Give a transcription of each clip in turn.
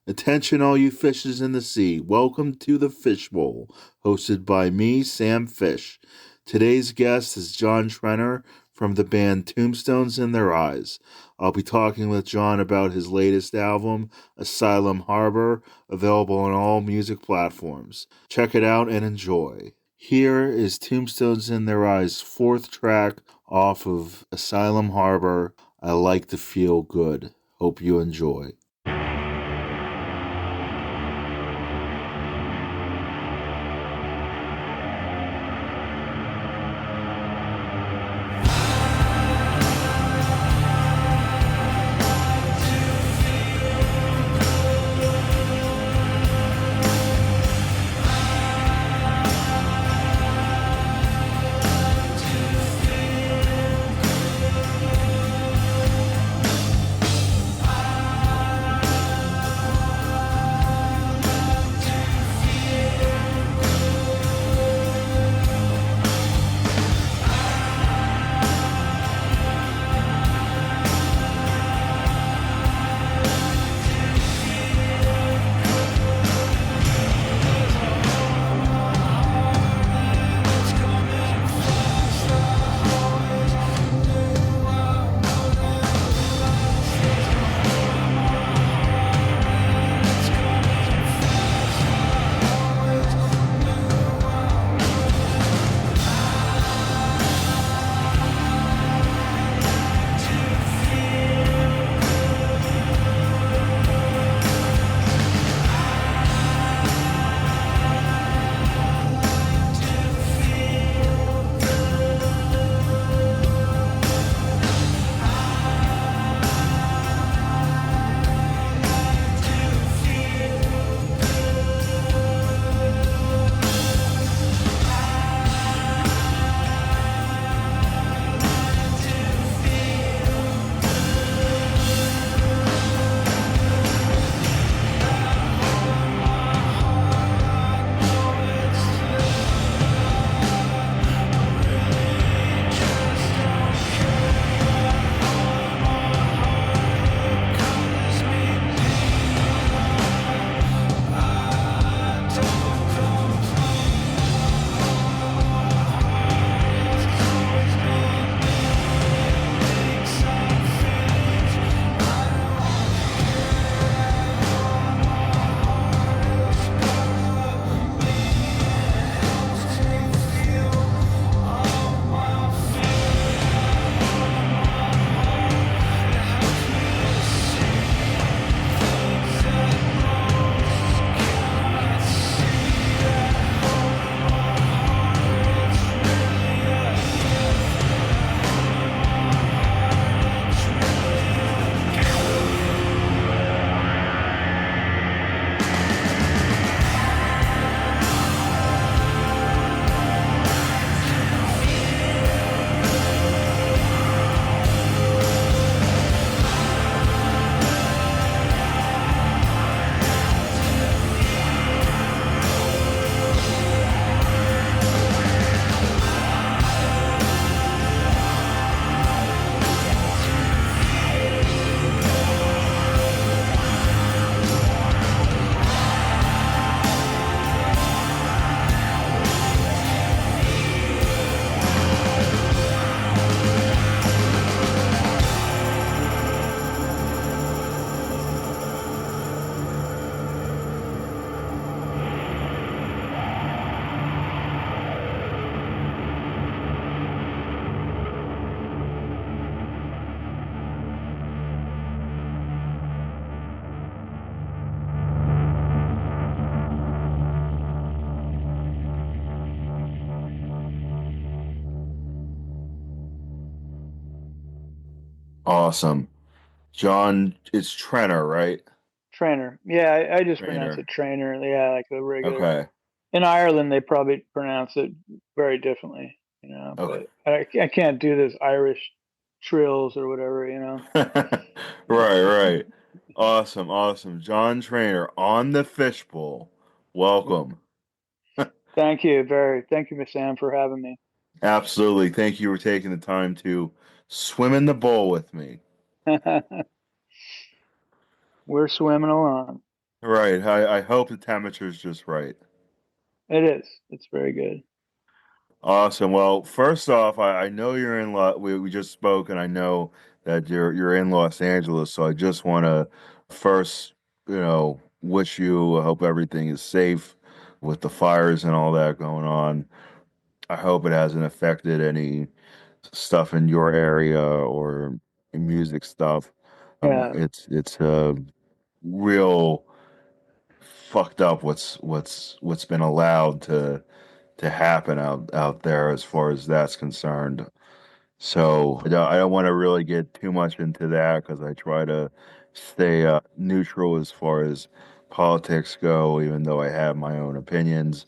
Attention, all you fishes in the sea. Welcome to the Fishbowl, hosted by me, Sam Fish. Today's guest is John Trenner from the band Tombstones in Their Eyes. I'll be talking with John about his latest album, Asylum Harbor, available on all music platforms. Check it out and enjoy. Here is Tombstones in Their Eyes' fourth track off of Asylum Harbor, I Like to Feel Good. Hope you enjoy. Awesome. John, it's Trenner, right? Trainer. Yeah, I just pronounce Trainer. it trainer. Yeah, like a regular. Okay. In Ireland, they probably pronounce it very differently, Okay. but I can't do this Irish trills or whatever, Right, right. Awesome, awesome. John Trainer on the Fishbowl. Welcome. Thank you, Miss Sam, for having me. Absolutely. Thank you for taking the time to swim in the bowl with me. We're swimming along. Right. I hope the temperature's just right. It is. It's very good. Awesome. Well, first off, I know you're in we just spoke, and I know that you're in Los Angeles, so I just want to first, wish you. I hope everything is safe with the fires and all that going on. I hope it hasn't affected any stuff in your area or music stuff. Yeah. It's real fucked up what's been allowed to happen out there as far as that's concerned. So I don't want to really get too much into that because I try to stay neutral as far as politics go, even though I have my own opinions.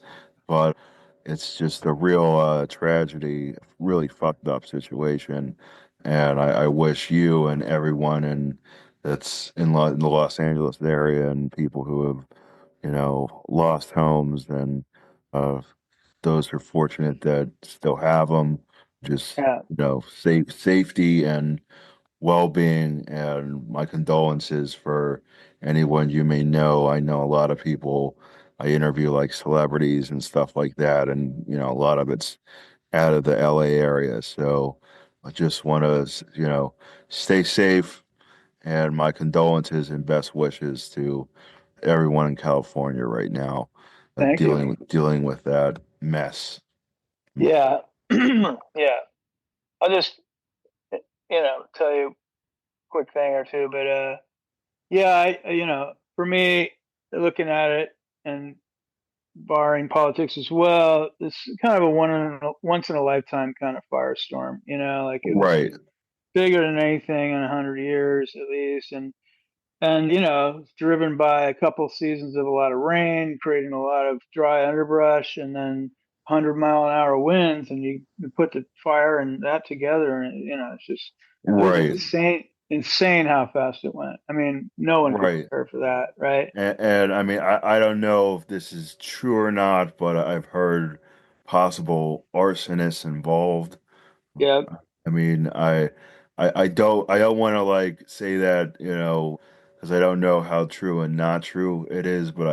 But it's just a real tragedy, really fucked up situation. And I wish you and everyone that's in the Los Angeles area and people who have, lost homes and uh, those who are fortunate that still have them, just, Yeah. safety and well-being, and my condolences for anyone you may know. I know a lot of people. I interview like celebrities and stuff like that, and a lot of it's out of the LA area. So I just want to, stay safe, and my condolences and best wishes to everyone in California right now, Thank you. dealing with that mess. Yeah. Yeah. I'll just, tell you a quick thing or two, but yeah, for me, looking at it and barring politics as well, it's kind of a once in a lifetime kind of firestorm. Like it was Right, bigger than anything in 100 years at least, and it's driven by a couple seasons of a lot of rain, creating a lot of dry underbrush, and then 100-mile-an-hour winds, and you put the fire and that together, and it was right, insane how fast it went. I mean, no one could right. prepare for that, right? And I mean, I don't know if this is true or not, but I've heard possible arsonists involved. Yeah. I mean, I don't want to like say that, because I don't know how true and not true it is, but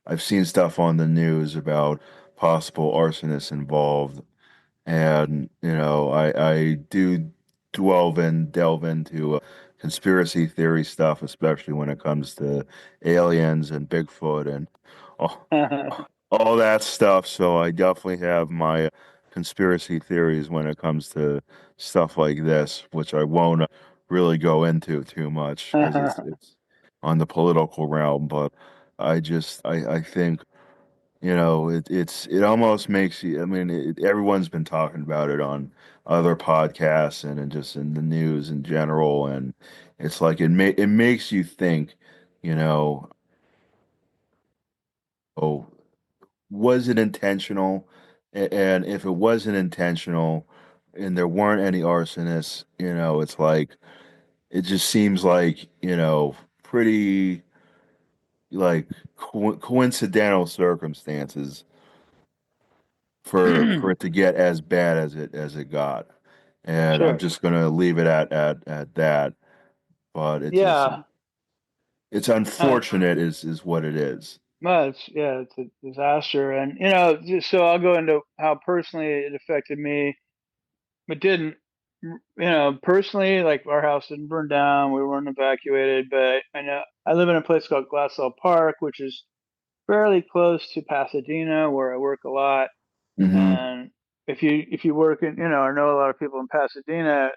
I've seen stuff on the news about possible arsonists involved. And I do delve into conspiracy theory stuff, especially when it comes to aliens and Bigfoot and all, all that stuff. So I definitely have my conspiracy theories when it comes to stuff like this, which I won't really go into too much because it's on the political realm. But I think. It almost makes you. I mean, everyone's been talking about it on other podcasts and just in the news in general, and it's like it makes you think, you know, oh, was it intentional? And if it wasn't intentional, and there weren't any arsonists, it's like it just seems like, pretty like coincidental circumstances for it to get as bad as it got. And I'm Sure. just gonna leave it at that. But Yeah. it's Uh, unfortunate is what it is. well, it's a disaster, and just so I'll go into how personally it affected me. It didn't. Personally, like our house didn't burn down. We weren't evacuated, but I know I live in a place called Glassell Park, which is fairly close to Pasadena, where I work a lot. Hmm. And if you work in, I know a lot of people in Pasadena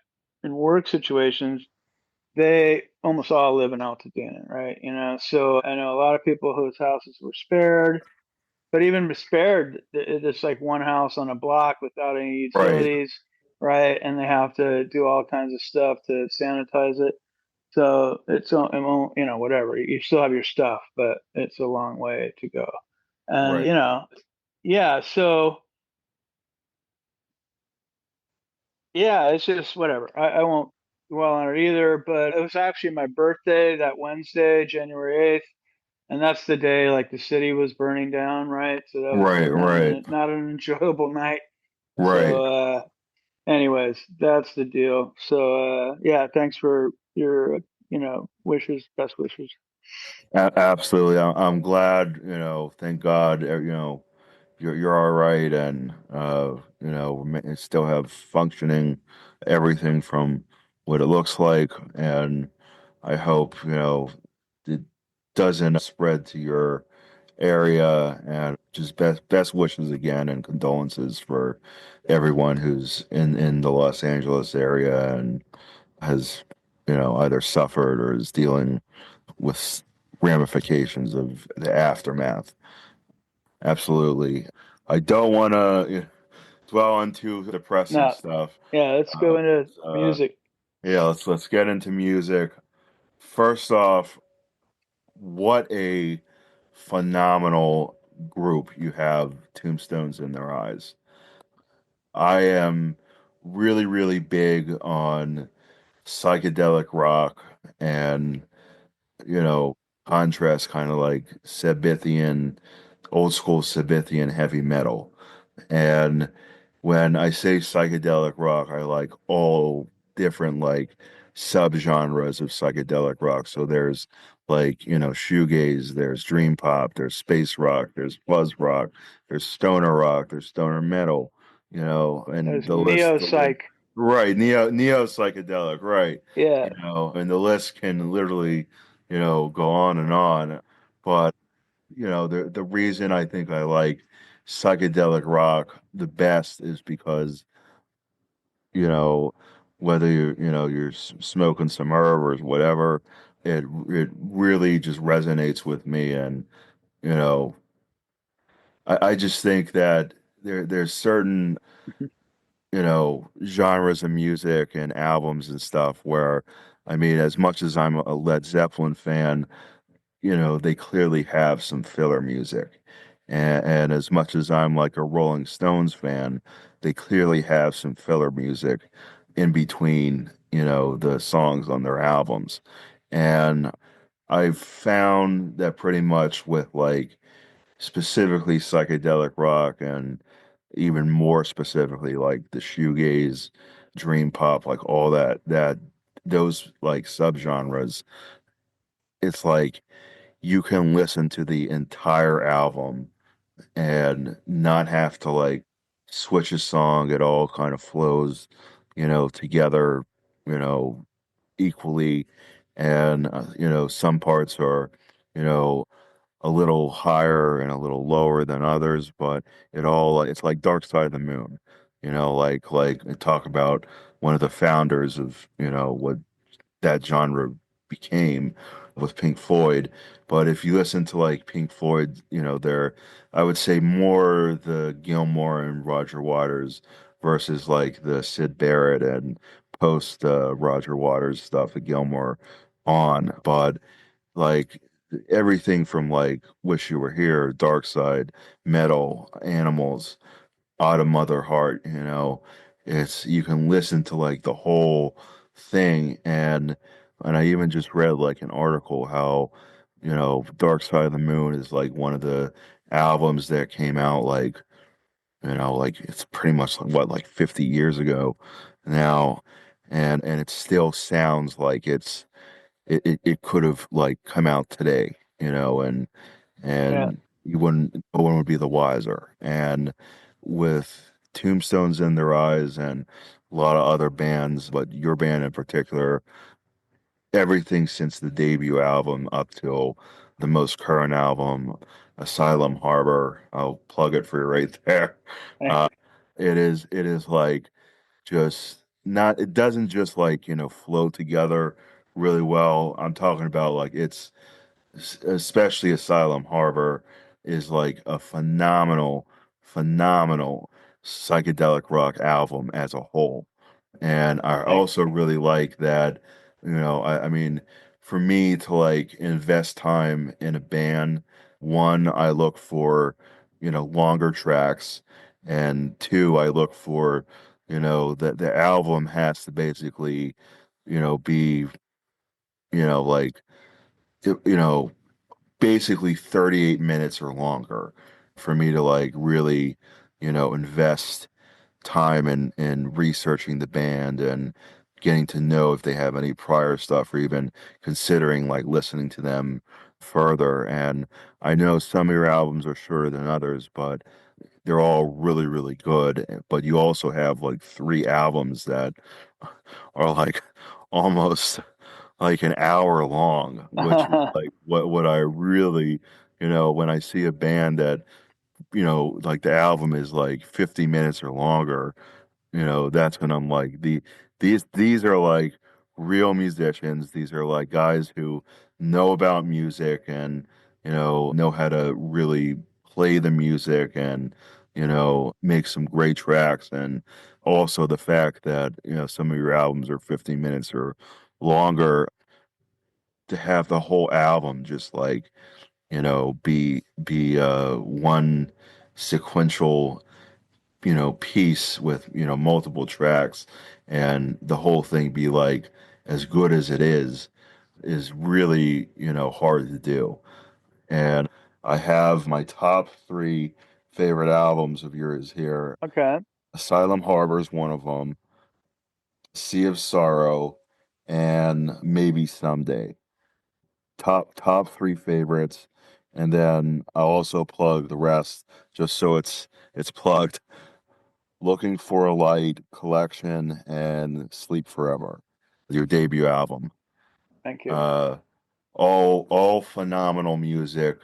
in work situations. They almost all live in Altadena, right? So I know a lot of people whose houses were spared, but even spared, it's like one house on a block without any Right, utilities, right? And they have to do all kinds of stuff to sanitize it. So whatever. You still have your stuff, but it's a long way to go. And right. yeah. So yeah, it's just whatever. I won't dwell on it either. But it was actually my birthday that Wednesday, January 8th, and that's the day like the city was burning down, right? So that was Right, not right, an enjoyable night. right. So anyways, that's the deal. So yeah, thanks for your wishes, best wishes. Absolutely. I'm glad, thank God, you're all right, and still have functioning everything from what it looks like, and I hope, it doesn't spread to your area, and just best wishes again and condolences for everyone who's in the Los Angeles area and has, either suffered or is dealing with ramifications of the aftermath. Absolutely. I don't want to dwell on too depressing No, stuff. yeah, let's go into Uh, music. yeah, let's get into music. First off, what a phenomenal group you have, Tombstones in Their Eyes. I am really, really big on psychedelic rock and, you know, contrast kind of like Sabbathian, old school Sabbathian heavy metal. And when I say psychedelic rock, I like all different like subgenres of psychedelic rock. So there's like, shoegaze, there's dream pop, there's space rock, there's buzz rock, there's stoner metal, and There's the neo list, psych. right, neo psychedelic, right. Yeah. And the list can literally, go on and on. But the reason I think I like psychedelic rock the best is because, you know, whether you're smoking some herb or whatever, it really just resonates with me. And, you know, I just think that there's certain, genres of music and albums and stuff where, I mean, as much as I'm a Led Zeppelin fan, they clearly have some filler music. And as much as I'm like a Rolling Stones fan, they clearly have some filler music in between, the songs on their albums. And I've found that pretty much with like specifically psychedelic rock and even more specifically like the shoegaze, dream pop, like all that those like subgenres, it's like you can listen to the entire album and not have to like switch a song. It all kind of flows, together, you know, equally. And, some parts are, you know, a little higher and a little lower than others, but it's like Dark Side of the Moon, like talk about one of the founders of, what that genre became with Pink Floyd. But if you listen to like Pink Floyd, I would say more the Gilmour and Roger Waters versus like the Sid Barrett and post Roger Waters stuff, the Gilmour on. But like everything from like Wish You Were Here, Dark Side, Metal, Animals, Autumn Mother Heart, it's you can listen to like the whole thing. And I even just read like an article how, Dark Side of the Moon is like one of the albums that came out like, like it's pretty much like what, like 50 years ago now. And it still sounds like it could have like come out today, Yeah. and no one would be the wiser. And with Tombstones in Their Eyes and a lot of other bands, but your band in particular, everything since the debut album up till the most current album, Asylum Harbor, I'll plug it for you right there. Uh, Thanks. it is like just not, it doesn't just like, flow together really well. I'm talking about like especially Asylum Harbor is like a phenomenal psychedelic rock album as a whole. And I Thanks. also really like that, I mean, for me to like invest time in a band, one, I look for, longer tracks, and two, I look for, that the album has to basically, be, like, you know, basically 38 minutes or longer for me to like really, invest time in researching the band and getting to know if they have any prior stuff or even considering like listening to them further. And I know some of your albums are shorter than others, but they're all really, really good. But you also have like three albums that are like almost like an hour long, which is like what I really, when I see a band that, like the album is like 50 minutes or longer, that's when I'm like these are like real musicians. These are like guys who know about music and know how to really play the music and make some great tracks. And also the fact that some of your albums are 50 minutes or longer, to have the whole album just like be one sequential piece with, multiple tracks and the whole thing be like as good as it is really, hard to do. And I have my top three favorite albums of yours here. Okay. Asylum Harbor is one of them, Sea of Sorrow, and Maybe Someday. Top three favorites. And then I'll also plug the rest just so it's plugged. Looking for a Light Collection and Sleep Forever, your debut album. Thank you. Uh, all phenomenal music.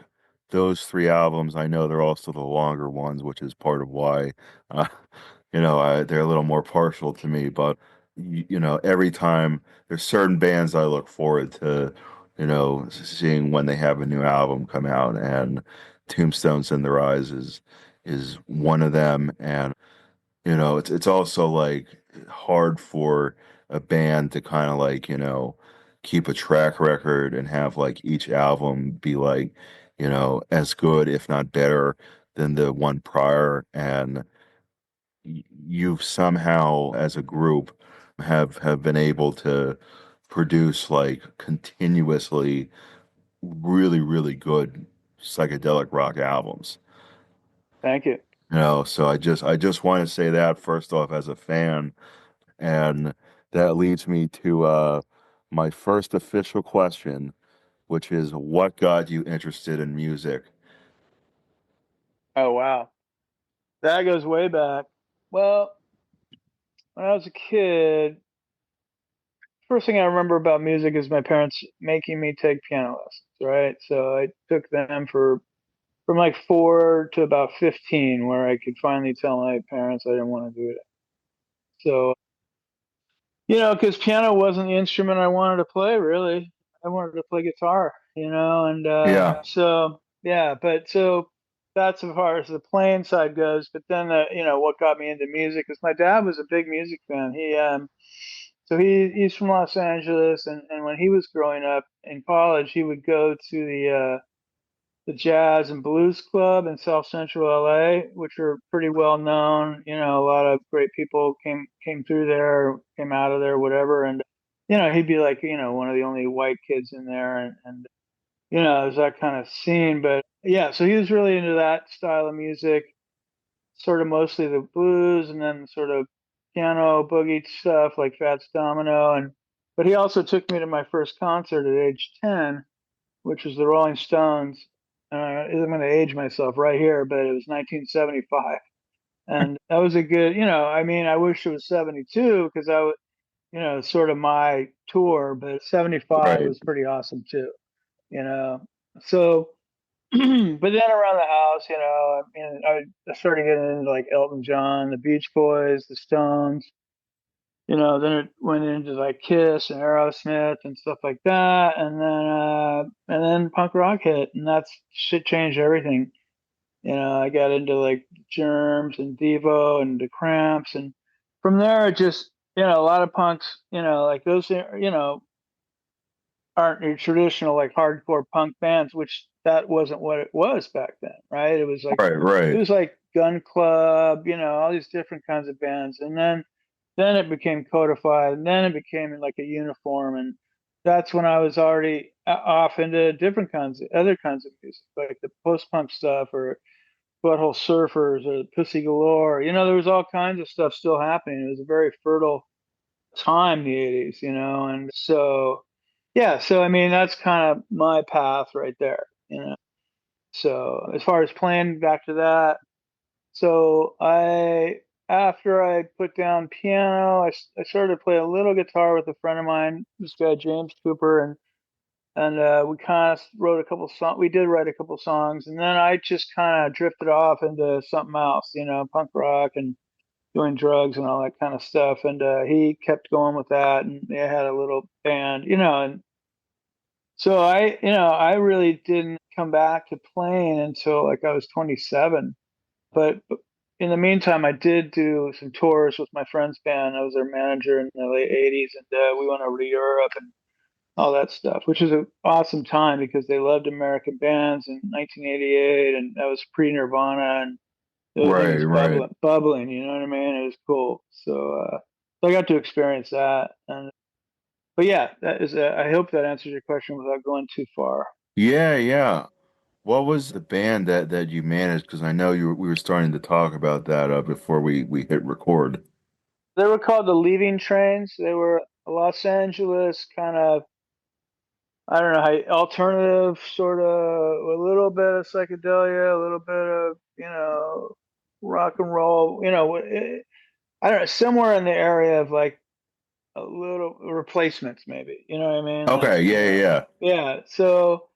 Those three albums, I know they're also the longer ones, which is part of why, uh, they're a little more partial to me. But every time there's certain bands I look forward to, seeing when they have a new album come out, and Tombstones in Their Eyes is one of them. And it's also like hard for a band to kind of like, keep a track record and have like each album be like, as good, if not better than the one prior. And you've somehow, as a group, have been able to produce like continuously really, really good psychedelic rock albums. Thank you. So I just want to say that first off as a fan. And that leads me to my first official question, which is what got you interested in music? Oh, wow. That goes way back. Well, when I was a kid, first thing I remember about music is my parents making me take piano lessons, right? So I took them for from like 4 to about 15, where I could finally tell my parents I didn't want to do it. So, because piano wasn't the instrument I wanted to play, really. I wanted to play guitar, and Yeah, so, yeah, but so that's as far as the playing side goes. But then, what got me into music is my dad was a big music fan. He's from Los Angeles, and when he was growing up in college, he would go to the Jazz and Blues Club in South Central LA, which are pretty well known. A lot of great people came through there, came out of there, whatever. And he'd be like, one of the only white kids in there, and it was that kind of scene. But yeah, so he was really into that style of music, sort of mostly the blues, and then sort of piano boogie stuff like Fats Domino. But he also took me to my first concert at age 10, which was the Rolling Stones. I'm going to age myself right here, but it was 1975. And that was a good, I mean, I wish it was 72 because sort of my tour, but 75 right. was pretty awesome too, you know. So, but then around the house, I mean, I started getting into like Elton John, the Beach Boys, the Stones, then it went into like Kiss and Aerosmith and stuff like that, and then punk rock hit, and that's shit changed everything. I got into like Germs and Devo and the Cramps, and from there it just a lot of punks, like those aren't your traditional like hardcore punk bands, which that wasn't what it was back then, right? Right, It right. was like Gun Club, all these different kinds of bands, and then it became codified, and then it became like a uniform, and that's when I was already off into different other kinds of music, like the post-punk stuff, or Butthole Surfers, or Pussy Galore. There was all kinds of stuff still happening. It was a very fertile time in the 80s, and so yeah, so I mean that's kind of my path right there. So as far as playing back to that, so after I put down piano, I started to play a little guitar with a friend of mine, this guy James Cooper, and we kind of wrote a couple songs. We did write a couple songs, and then I just kind of drifted off into something else, punk rock and doing drugs and all that kind of stuff. And he kept going with that, and they had a little band. And so I really didn't come back to playing until like I was 27. But in the meantime, I did do some tours with my friend's band. I was their manager in the late 80s, and we went over to Europe and all that stuff, which was an awesome time because they loved American bands in 1988, and that was pre-Nirvana, and everything Right, was right. bubbling. You know what I mean? It was cool. So I got to experience that, and but yeah, that is. I hope that answers your question without going too far. Yeah, yeah. What was the band that you managed? Because I know we were starting to talk about that before we hit record. They were called the Leaving Trains. They were a Los Angeles kind of, I don't know, alternative sort of, a little bit of psychedelia, a little bit of, rock and roll, I don't know, somewhere in the area of like a little replacements, maybe, you know what I mean? Like, Okay, yeah, yeah, yeah. yeah. So,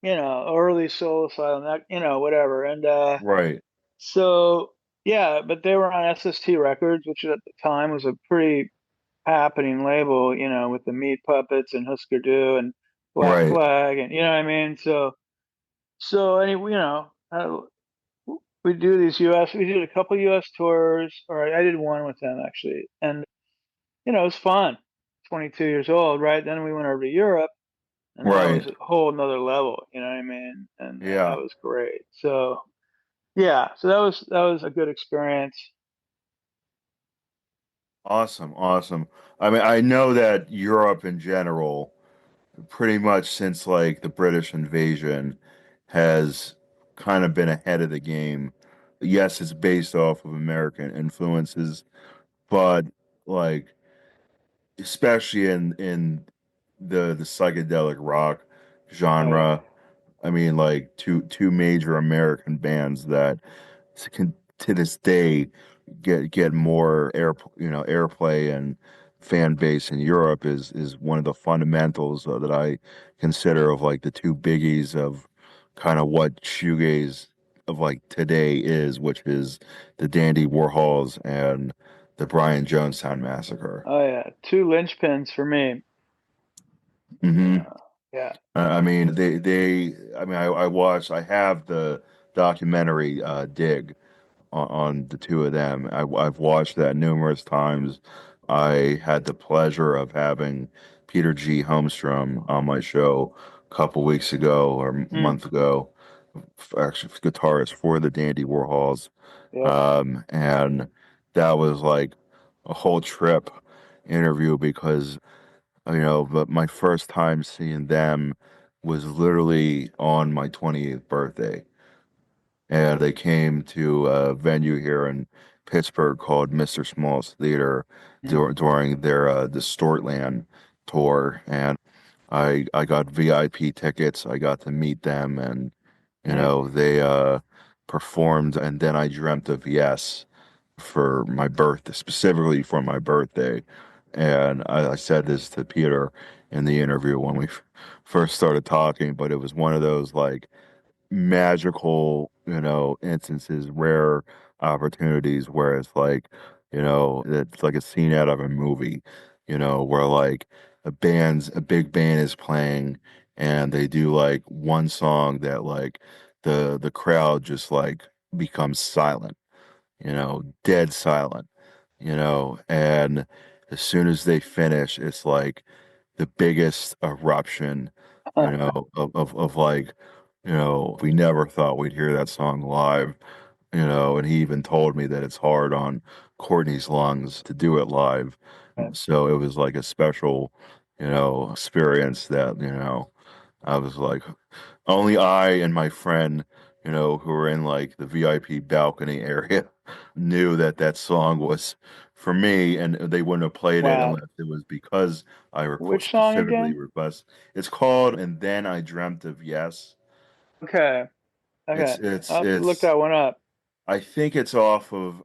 early Soul Asylum, that, whatever. And Right, so, yeah, but they were on SST Records, which at the time was a pretty happening label, with the Meat Puppets and Husker Du and Black right. Flag, and you know what I mean. So anyway, we do these we did a couple U.S. tours, or I did one with them actually, and it was fun. 22 years old, right? Then we went over to Europe, and that Right. was a whole another level. You know what I mean? And that Yeah. was great. So yeah, so that was a good experience. Awesome, awesome. I mean, I know that Europe in general, pretty much since like the British invasion, has kind of been ahead of the game. Yes, it's based off of American influences, but like especially in the psychedelic rock Oh yeah. genre. I mean, like two major American bands that can to this day get more airplay and fan base in Europe is one of the fundamentals that I consider of like the two biggies of kind of what shoegaze of like today is, which is the Dandy Warhols and the Brian Jonestown Massacre. Oh yeah. Two linchpins for me. Hmm. Yeah. I mean, I mean, I have the documentary Dig on the two of them. I've watched that numerous times. I had the pleasure of having Peter G. Holmstrom on my show a couple weeks ago or a Mm, month ago, actually guitarist for the Dandy Warhols. yep. And that was like a whole trip interview because but my first time seeing them was literally on my 28th birthday. And they came to a venue here in Pittsburgh called Mr. Small's Theater Mm, during their Distortland tour. And I got VIP tickets. I got to meet them and mm. they performed and then I dreamt of Yes for my birthday, specifically for my birthday. And I said this to Peter in the interview when we first started talking, but it was one of those like magical, instances, rare opportunities where it's like, it's like a scene out of a movie, where like a big band is playing and they do like one song that like the crowd just like becomes silent, dead silent, and as soon as they finish, it's like the biggest eruption, of like, we never thought we'd hear that song live, and he even told me that it's hard on Courtney's lungs to do it live. So it was like a special, experience that, I was like, only I and my friend, who were in like the VIP balcony area. knew that that song was for me, and they wouldn't have played it Wow. unless it was because I Which song specifically again? request. It's called "And Then I Dreamt of Yes." Okay. Okay. I'll have to look It's that one up. I think it's off of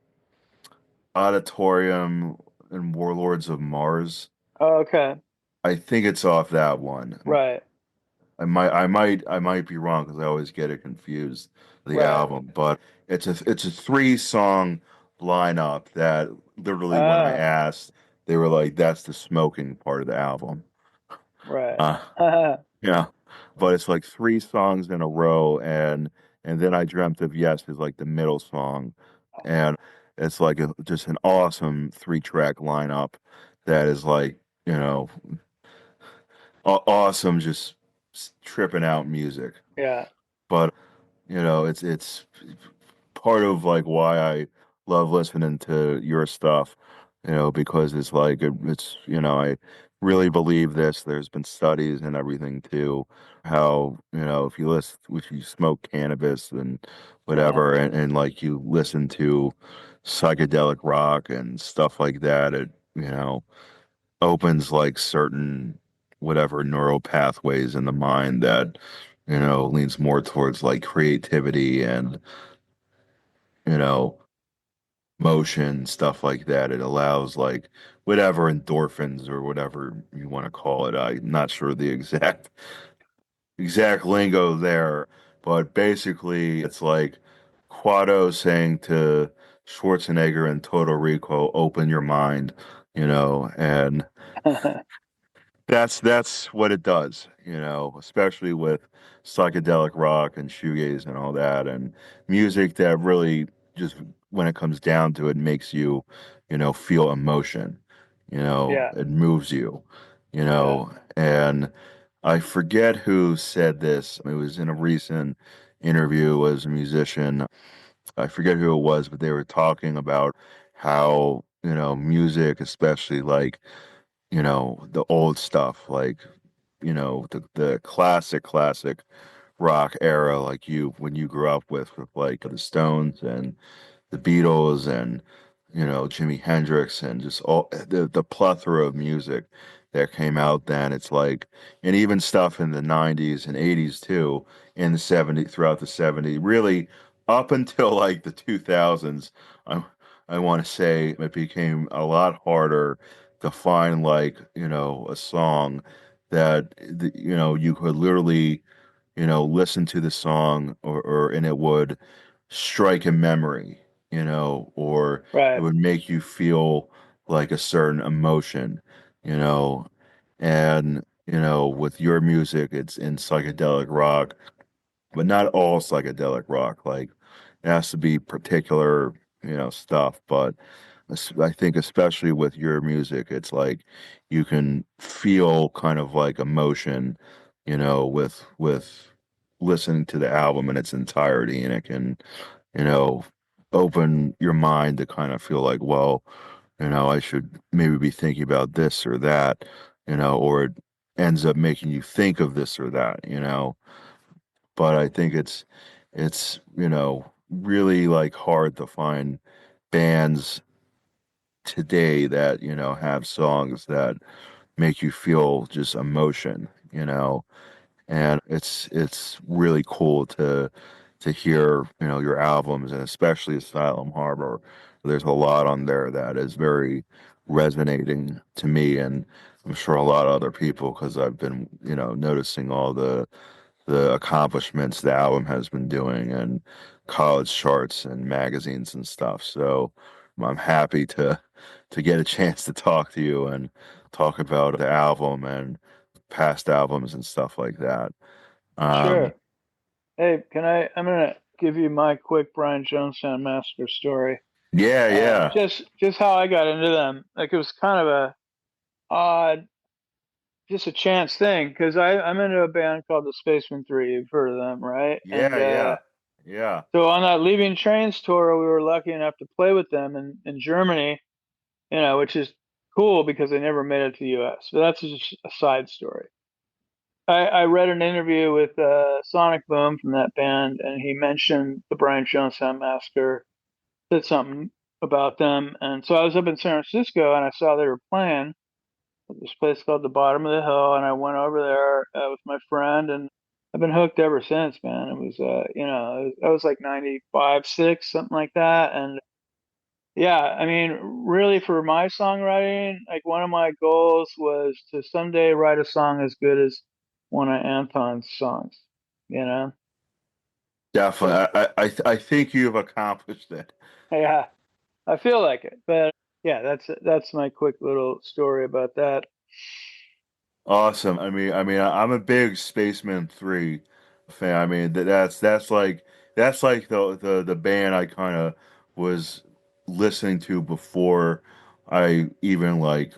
Auditorium and Warlords of Mars. Oh, okay. I think it's off that one. Right. I might be wrong because I always get it confused, the Right. album. But it's a three song lineup that literally when I Ah, asked, they were like, "That's the smoking part of the album." right. Uh, yeah, but it's like three songs in a row, and then I dreamt of yes is like the middle song, and it's like just an awesome three track lineup that is like you know awesome, just tripping out music. Yeah. But it's part of like why I love listening to your stuff, because it's like it's I really believe this. There's been studies and everything too, how if you smoke cannabis and Yeah. whatever, and like you listen to psychedelic rock and stuff like that, it opens like certain whatever neural pathways in the mind that leans more towards like creativity and you know motion, stuff like that. It allows like whatever endorphins or whatever you want to call it. I'm not sure the exact lingo there, but basically it's like Quado saying to Schwarzenegger in Total Recall, open your mind, and that's what it does, especially with psychedelic rock and shoegaze and all that, and music that really just when it comes down to it makes you, feel emotion. Yeah. It moves you, Yeah. and I forget who said this. It was in a recent interview as a musician. I forget who it was, but they were talking about how, music, especially like the old stuff like the classic rock era like you when you grew up with like the Stones and the Beatles and Jimi Hendrix and just all the plethora of music that came out then. It's like, and even stuff in the 90s and 80s too, in the 70s, throughout the 70s, really up until like the 2000s. I I want to say it became a lot harder to find like a song that you could literally listen to the song or and it would strike a memory, or it Right. would make you feel like a certain emotion, you know, and with your music, it's in psychedelic rock, but not all psychedelic rock. Like it has to be particular, stuff. But I think especially with your music, it's like you can feel kind of like emotion, with listening to the album in its entirety, and it can, you know, open your mind to kind of feel like, well, I should maybe be thinking about this or that, or it ends up making you think of this or that, but I think it's really like hard to find bands today that have songs that make you feel just emotion, and it's really cool to hear your albums and especially Asylum Harbor. There's a lot on there that is very resonating to me, and I'm sure a lot of other people because I've been noticing all the accomplishments the album has been doing and college charts and magazines and stuff. So I'm happy to get a chance to talk to you and talk about the album and past albums and stuff like that. Um, Sure. Hey, I'm gonna give you my quick Brian Jonestown Massacre story. yeah, yeah, Just how I got into them. Like it was kind of a odd, just a chance thing because I'm into a band called the Spacemen 3. You've heard of them, right? And yeah, yeah, yeah. so on that Leaving Trains tour, we were lucky enough to play with them in Germany, which is cool because they never made it to the U.S. But that's just a side story. I read an interview with Sonic Boom from that band, and he mentioned the Brian Jonestown Massacre. said something about them. And so I was up in San Francisco and I saw they were playing at this place called the Bottom of the Hill, and I went over there with my friend, and I've been hooked ever since, man. It was, I was like 95, 6, something like that. And yeah, I mean, really for my songwriting, like one of my goals was to someday write a song as good as one of Anton's songs, you know? So Definitely. I think you've accomplished it. yeah, I feel like it. But yeah, that's my quick little story about that. Awesome. I'm a big Spacemen 3 fan. I mean, that's like the band I kind of was listening to before I even like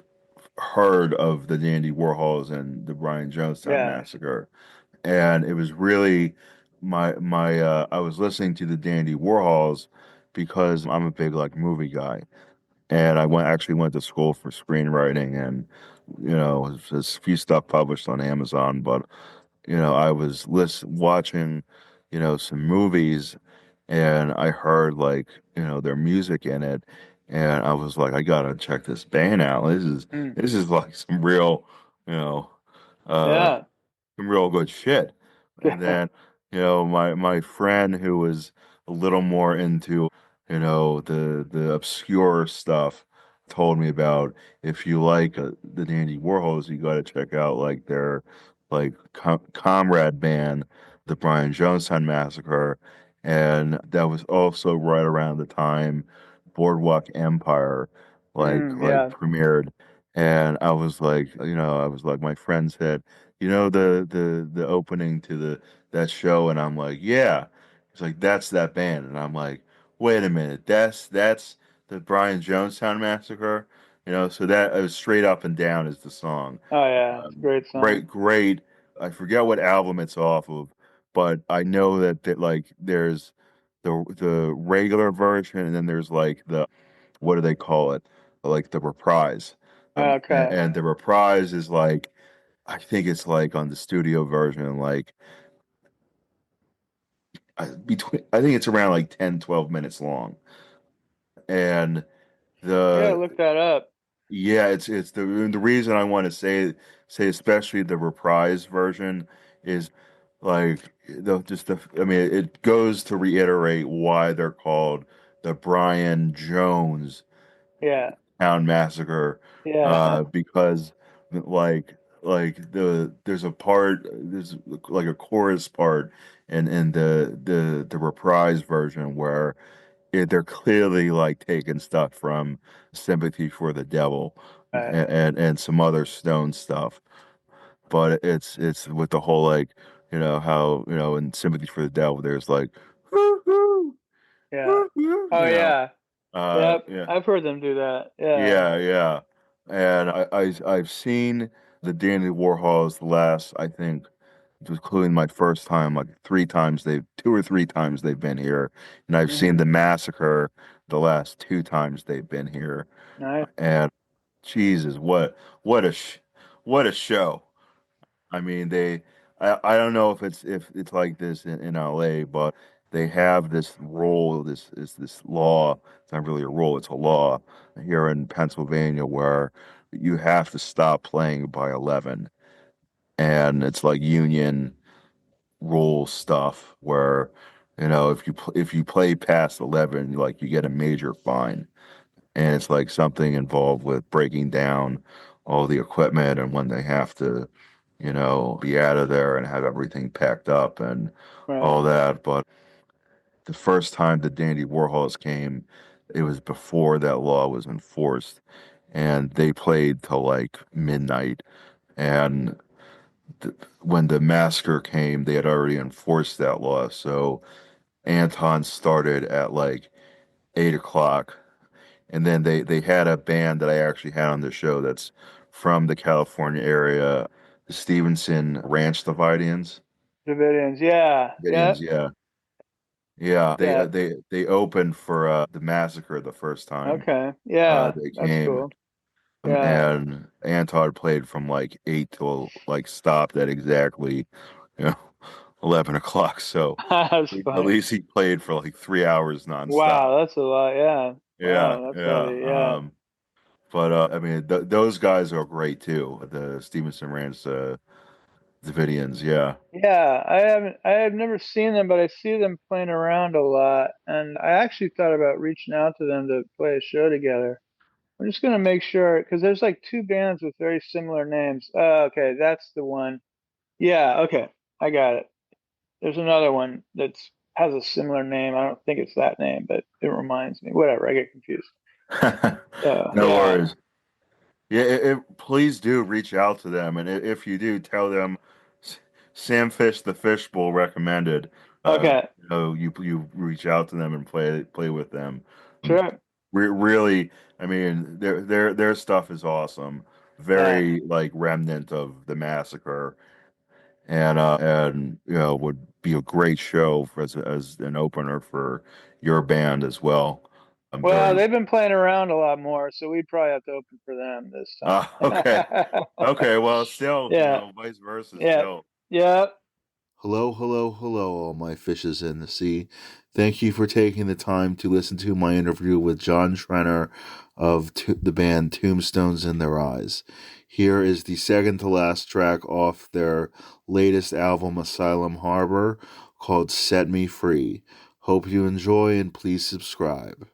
heard of the Dandy Warhols and the Brian Jonestown Yeah. Massacre. And it was really my I was listening to the Dandy Warhols because I'm a big like movie guy. And I went to school for screenwriting, and there's a few stuff published on Amazon, but I was watching some movies, and I heard like their music in it, and I was like, I gotta check this band out. Mm. This is like some real you know uh Yeah. some real good shit. And then, my friend who was a little more into, the obscure stuff told me about, if you like the Dandy Warhols, you got to check out like their like comrade band, the Brian Jonestown Massacre, and that was also right around the time Boardwalk Empire like Yeah. premiered. And I was like, my friend said, the opening to that show, and I'm like, yeah. It's like, that's that band, and I'm like, wait a minute, that's the Brian Jonestown Massacre. So that straight up and down is the song. Oh yeah, it's a great song. Great. I forget what album it's off of, but I know that like there's the regular version, and then there's like the, what do they call it? Like the reprise. Okay. And the reprise is like, I think it's like on the studio version, like I think it's around like 10, 12 minutes long. And I gotta the look that up. yeah, it's the reason I want to say especially the reprise version is like I mean, it goes to reiterate why they're called the Brian Jones Yeah. Town Massacre, Yeah. because like there's like a chorus part in the reprise version where they're clearly like taking stuff from Sympathy for the Devil Right. and some other Stone stuff, but it's with the whole like how in Sympathy for the Devil there's like woo hoo Yeah. woo hoo, Oh yeah. Yep. yeah. I've heard them do that. Yeah. Yeah, yeah. And I've seen the Dandy Warhols the last, I think, including my first time, like two or three times they've been here. And I've seen Hmm. the Massacre the last two times they've been here. Nice. And Jesus, what a sh what a show. I mean, I don't know if it's like this in LA, but they have this rule, this law. It's not really a rule, it's a law here in Pennsylvania where you have to stop playing by 11. And it's like union rule stuff where, if you play past 11, like you get a major fine. And it's like something involved with breaking down all the equipment and when they have to be out of there and have everything packed up and Right. all that. But the first time the Dandy Warhols came, it was before that law was enforced, and they played till like midnight. And when the massacre came, they had already enforced that law. So Anton started at like 8 o'clock, and then they had a band that I actually had on the show that's from the California area, the Stevenson Ranch Davidians. Davidians. Yeah. Yeah. Davidians, yeah, yeah. Yeah. They opened for the massacre the first time Okay. Yeah. they That's came, cool. Yeah. and Anton played from like 8 till like stopped at exactly, you know, 11 o'clock. So That's at funny. least he played for like 3 hours nonstop. Wow, that's a lot. Yeah. Yeah, Wow, that's yeah. heavy. Yeah. But I mean, those guys are great too. The Stevenson Ranch Davidians. Yeah. Yeah, I have never seen them, but I see them playing around a lot, and I actually thought about reaching out to them to play a show together. I'm just gonna make sure because there's like two bands with very similar names. Okay, that's the one. Yeah, okay, I got it. There's another one that's has a similar name. I don't think it's that name, but it reminds me. Whatever, I get confused. So No yeah, worries. Yeah, please do reach out to them, and if you do, tell them Sam Fish the Fishbowl recommended. okay, You reach out to them and play with them. Um, sure, Really, I mean, their stuff is awesome. yeah. Very like remnant of the massacre, and would be a great show as an opener for your band as well. I'm Well, very they've been playing around a lot more, so we probably have to open for them this okay. time. Okay, well, still, Yeah, vice versa, yeah, still. yeah. Hello, hello, hello, all my fishes in the sea. Thank you for taking the time to listen to my interview with John Schreiner of the band Tombstones in Their Eyes. Here is the second to last track off their latest album, Asylum Harbor, called Set Me Free. Hope you enjoy and please subscribe.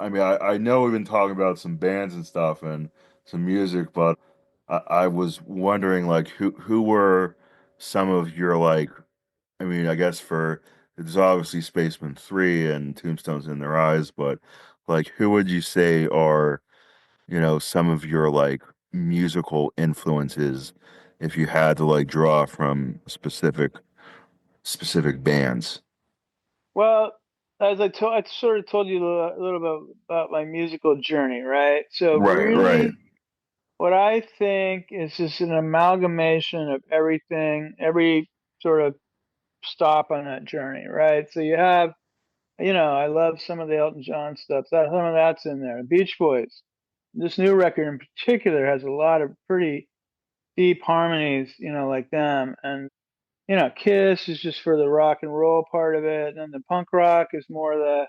I mean, I know we've been talking about some bands and stuff and some music, but I was wondering like who were some of your like I mean, I guess for there's obviously Spacemen 3 and Tombstones in Their Eyes, but like who would you say are, some of your like musical influences if you had to like draw from specific bands? Well, as I sort of told you a little bit about my musical journey, right? So Right, right. really, what I think is just an amalgamation of everything, every sort of stop on that journey, right? So you have, I love some of the Elton John stuff. Some of that's in there. Beach Boys. This new record in particular has a lot of pretty deep harmonies, like them. And Kiss is just for the rock and roll part of it, and then the punk rock is more the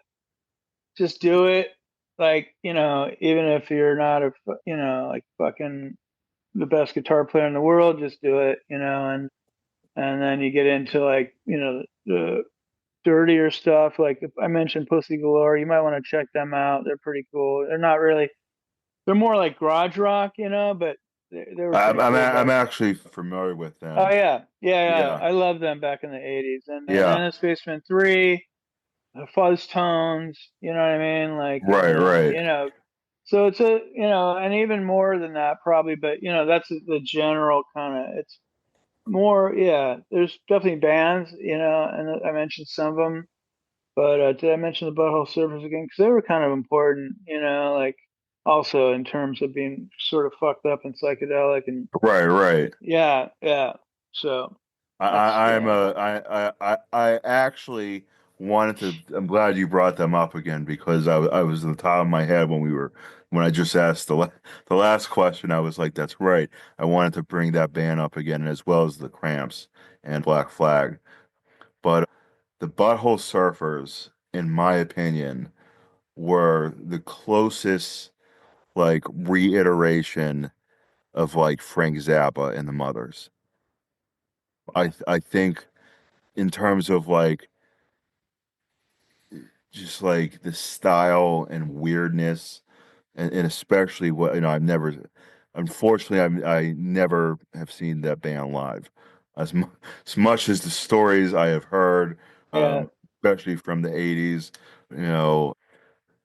just do it. Like, even if you're not like fucking the best guitar player in the world, just do it, and then you get into like, the dirtier stuff. Like if I mentioned Pussy Galore, you might want to check them out. They're pretty cool. They're not really, they're more like garage rock, but they were I'm pretty I'm a- cool I'm back. actually familiar with Oh them. yeah, yeah, yeah. Yeah. I love them back in the '80s, and Yeah. then it's Spaceman 3, the Fuzz Tones. You know what I mean? Like, and Right, then right. so it's and even more than that probably, but that's the general kind of. It's more, yeah. There's definitely bands, and I mentioned some of them, but did I mention the Butthole Surfers again? Because they were kind of important, like also in terms of being sort of fucked up and psychedelic, and Right, right. yeah, yeah. So I, that's I I'm a I actually wanted to. I'm glad you brought them up again because I was in the top of my head when I just asked the last question. I was like, that's right. I wanted to bring that band up again as well as the Cramps and Black Flag. But the Butthole Surfers, in my opinion, were the closest like reiteration of like Frank Zappa and the Mothers. I think in terms of like just like the style and weirdness and especially what I've never unfortunately I never have seen that band live as much as the stories I have heard yeah, especially from the 80s you know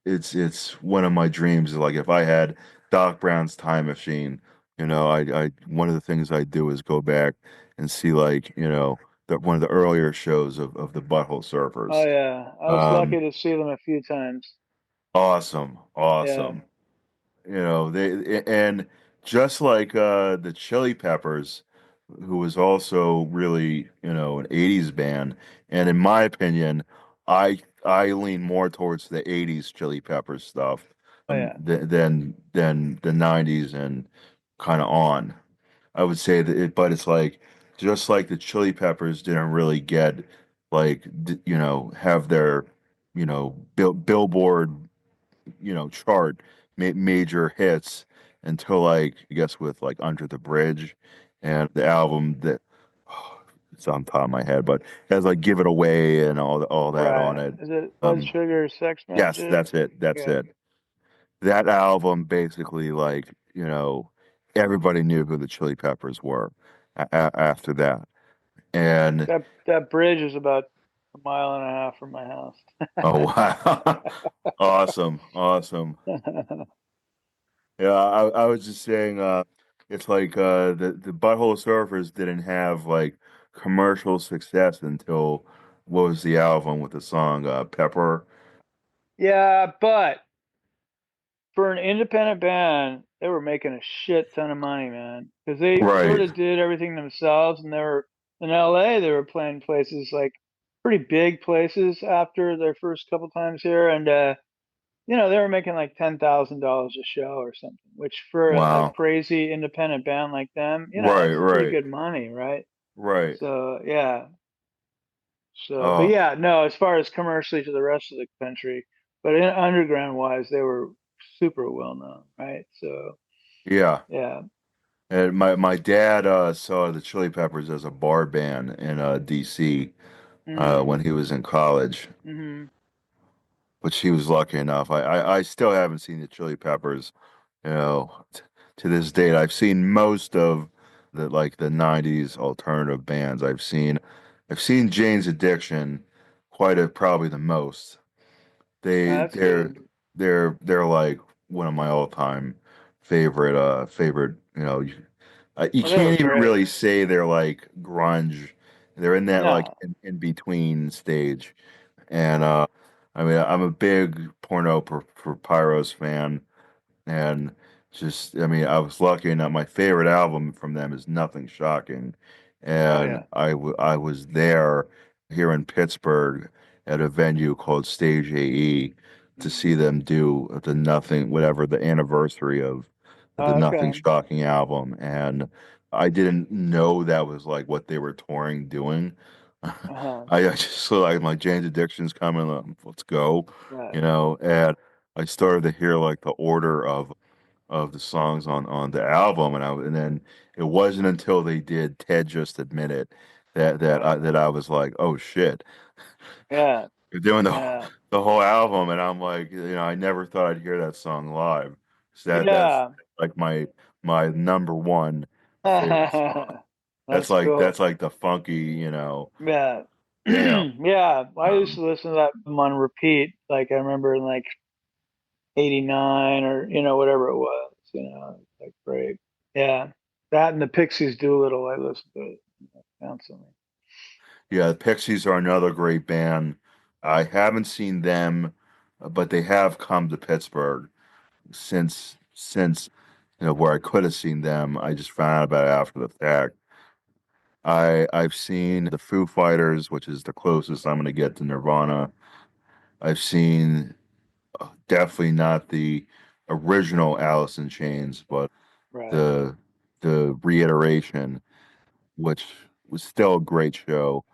it's one of my dreams like if I had Doc Brown's time machine I one of the things I do is go back and see like one of the earlier shows of the Butthole oh Surfers. yeah. I was Um, lucky to see them a few times. awesome, Yeah, awesome. They and just like the Chili Peppers, who was also really, an 80s band. And in my opinion, I lean more towards the 80s Chili Peppers stuff oh yeah, than the 90s and kind of on. I would say that but it's like just like the Chili Peppers didn't really get like have their Billboard chart major hits until like I guess with like Under the Bridge and the album that it's on top of my head, but it has like Give It Away and all that on right. it. Is it Blood Um, Sugar Sex yes, Magic? that's it. That's Yeah, it. That album basically like everybody knew who the Chili Peppers were after that. And that bridge is about a mile and a half from my house. oh wow, awesome, awesome. Yeah, I was just saying, it's like the Butthole Surfers didn't have like commercial success until what was the album with the song Pepper? Yeah, but for an independent band, they were making a shit ton of money, man, because they sort Right. of did everything themselves, and they were in LA. They were playing places like pretty big places after their first couple times here, and they were making like $10,000 a show or something, which for a Wow. crazy independent band like them, Right, that's pretty right, good money, right? right. So yeah, but Oh, yeah, no, as far as commercially to the rest of the country, but underground wise, they were super well known, right? So yeah. yeah. And my dad saw the Chili Peppers as a bar band in DC Mm, when he was in college. hmm but she was lucky enough. I still haven't seen the Chili Peppers, you know, to this date. I've seen most of the 90s alternative bands. I've seen Jane's Addiction probably the most. Oh, They that's they're good. they're like one of my all-time favorite, you Oh, they were can't even great. really say they're like grunge. They're in that like No. in between stage. And I mean, I'm a big for Pyros fan, and I mean, I was lucky enough. My favorite album from them is Nothing Shocking, Oh and yeah. I was there here in Pittsburgh at a venue called Stage AE to see them do the Nothing, whatever the anniversary of the Oh, Nothing okay. Shocking album, and I didn't know that was like what they were touring doing. Uh-huh. I just saw like my Jane's Addiction's coming, let's go, Right. and I started to hear like the order of the songs on the album, and then it wasn't until they did Ted Just Admit It Right. that I was like, oh shit, Yeah. you're doing Yeah. the whole album, and I'm like, I never thought I'd hear that song live. So that's Yeah. like my number one favorite song. That's cool. That's like the funky, Yeah. damn. Yeah. I used Um, to listen to that on repeat. Like I remember in like 89 or, whatever it was, like great. Yeah. That and the Pixies Doolittle, I listened to it constantly. yeah, the Pixies are another great band. I haven't seen them, but they have come to Pittsburgh since where I could have seen them. I just found out about it after the fact. I've seen the Foo Fighters, which is the closest I'm going to get to Nirvana. I've seen definitely not the original Alice in Chains, but Right. the the reiteration, which was still a great show,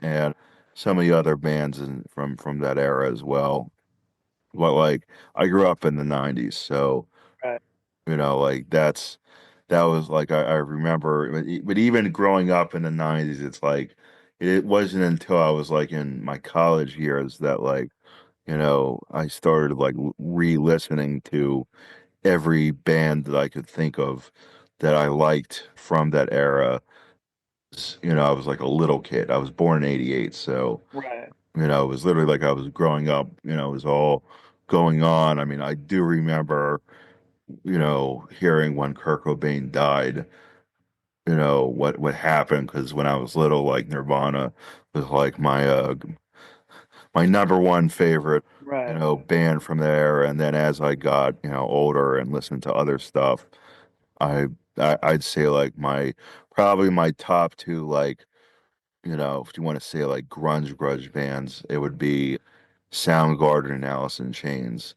and some of the other bands from that era as well. But like I grew up in the '90s, so Right. like that was like I remember, but even growing up in the '90s, it's like it wasn't until I was like in my college years that like I started like re-listening to every band that I could think of that I liked from that era. I was like a little kid. I was born in '88, so Right. it was literally like I was growing up. It was all going on. I mean, I do remember hearing when Kurt Cobain died, what happened because when I was little, like Nirvana was like my number one favorite, Right. band from there. And then as I got, older and listened to other stuff, I, I'd say like probably my top two, like, if you want to say like grunge bands, it would be Soundgarden and Alice in Chains.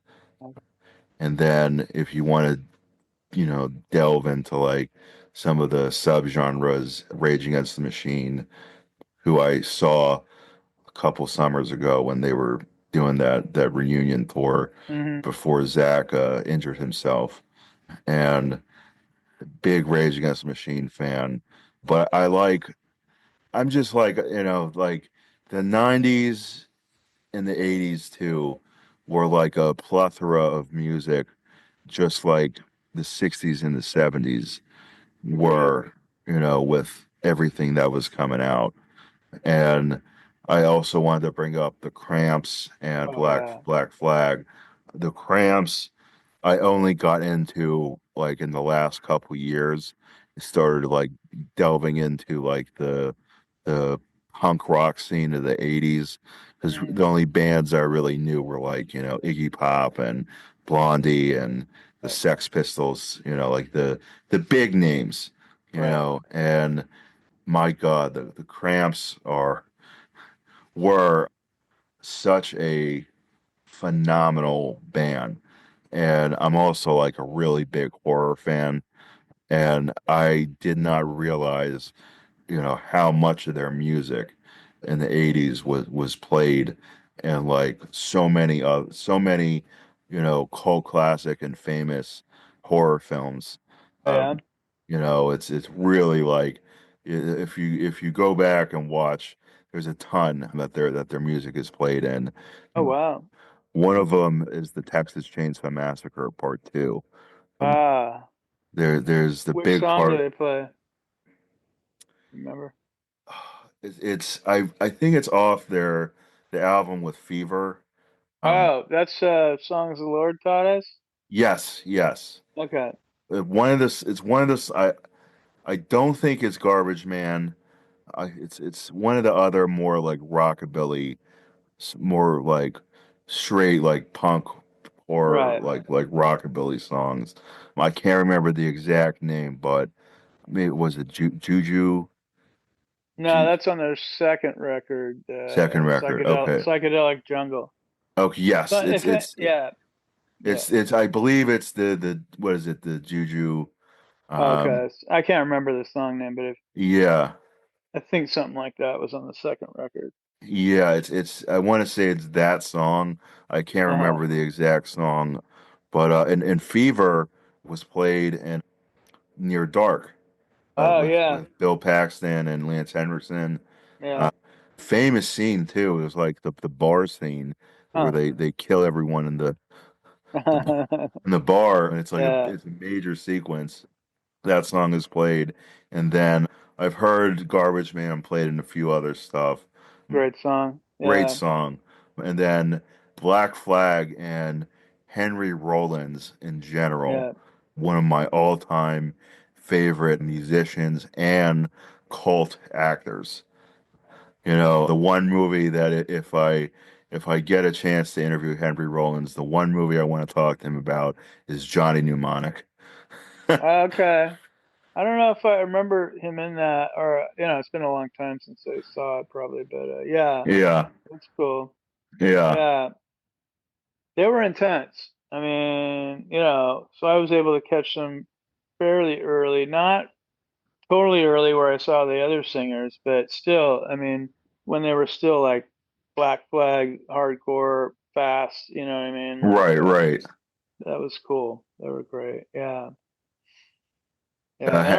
And then if you want to, delve into like some of the subgenres, Rage Against the Machine, who I saw a couple summers ago when they were doing that reunion tour Hmm. before Zach injured himself, and big Rage Against the Machine fan. But I'm just like like the '90s and the '80s too were like a plethora of music, just like the '60s and the '70s Agreed. were, with everything that was coming out. And I also wanted to bring up the Cramps and Oh yeah. Black Flag. The Cramps I only got into like in the last couple years. I started like delving into like the punk rock scene of the '80s because Hmm. the only bands I really knew were like, Iggy Pop and Blondie and the Right. Sex Pistols, like the big names, Right. and my God, the Cramps were such a phenomenal band. And I'm also like a really big horror fan. And I did not realize, how much of their music in the '80s was played and like so many, cult classic and famous horror films. Yeah. It's really like if you go back and watch, there's a ton that their music is played in. Oh wow. One of them is the Texas Chainsaw Massacre Part Two. Um, Ah, there's the which big song do part. they play? Remember? I think it's off the album with Fever. Um, Oh, that's songs the Lord taught us. yes, yes. Okay, One of this. It's one of this. I don't think it's Garbage Man. It's one of the other more like rockabilly, more like straight like punk or right. like rockabilly songs. I can't remember the exact name, but maybe it was Juju No, Ju, that's on their second record, second record. Okay. psychedelic jungle. Okay. Yes, But if it, yeah, yeah. it's I believe it's the what is it, the Juju. Um, Okay, I can't remember the song name, but if yeah. I think something like that was on the second record. Yeah, it's I want to say it's that song. I can't Uh-huh. remember the exact song, but and Fever was played in Near Dark Oh yeah, with Bill Paxton and Lance Henriksen. yeah. Uh, famous scene too. It was like the bar scene where Huh. they kill everyone the in the bar, and it's like Yeah, it's a major sequence. That song is played, and then I've heard Garbage Man played in a few other stuff. great song. Great Yeah, song. And then Black Flag and Henry Rollins in general, yeah, one of my all-time favorite musicians and cult actors. The one movie that if I get a chance to interview Henry Rollins, the one movie I want to talk to him about is Johnny Mnemonic. okay. I don't know if I remember him in that, or it's been a long time since I saw it, probably. But yeah, Yeah, that's cool. yeah, Yeah, they were intense. I mean, so I was able to catch them fairly early, not totally early where I saw the other singers, but still, I mean, when they were still like Black Flag, hardcore, fast, you know what I mean? Like right, right. that was cool. They were great. Yeah. Yeah. And Uh,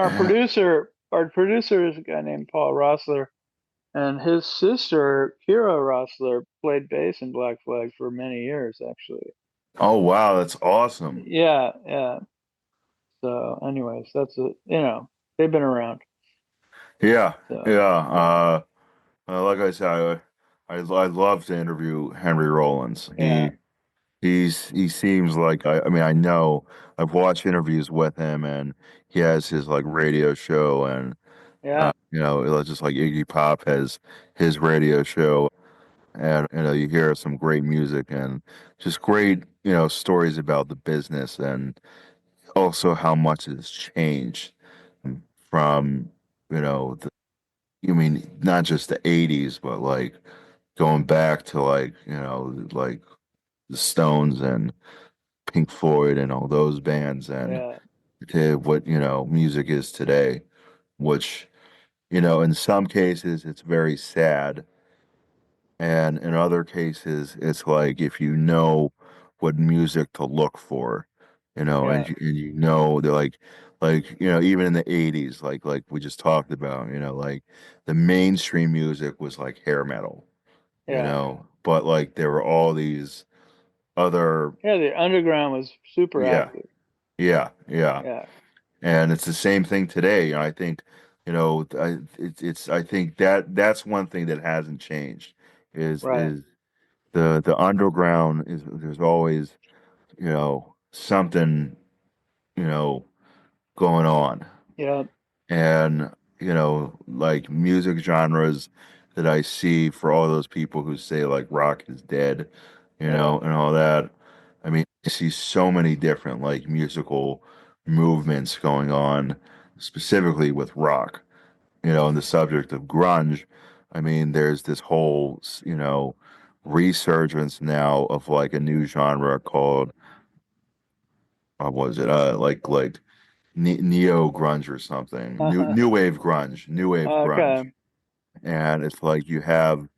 our producer is a guy named Paul Rossler, and his sister, Kira Rossler, played bass in Black Flag for many years, actually. oh wow, that's awesome. Yeah, yeah. So, anyways, that's it. They've been around. Yeah, So, yeah. Like I said, I love to interview Henry Rollins. yeah, He seems like I mean I know I've watched interviews with him, and he has his like radio show, and yeah, it's just like Iggy Pop has his radio show, and you hear some great music and just great stories about the business, and also how much has changed from the, you mean not just the 80s, but like going back to like like the Stones and Pink Floyd and all those bands, and yeah, to what music is today, which in some cases it's very sad, and in other cases it's like if you know what music to look for, yeah, and they're like even in the 80s, like we just talked about, like the mainstream music was like hair metal, yeah. but like there were all these other. Yeah, the underground was super Yeah, active. yeah, yeah. Yeah, And it's the same thing today. I think, it's I think that's one thing that hasn't changed right. is the underground is there's always, something, you know, going on. Yeah, And, like music genres that I see for all those people who say like rock is dead, yeah, and all that. I mean, I see so many different like musical movements going on, specifically with rock, and the subject of grunge. I mean, there's this whole, resurgence now of like a new genre called, what was it? Like neo grunge or something, new wave grunge, okay. and it's like you have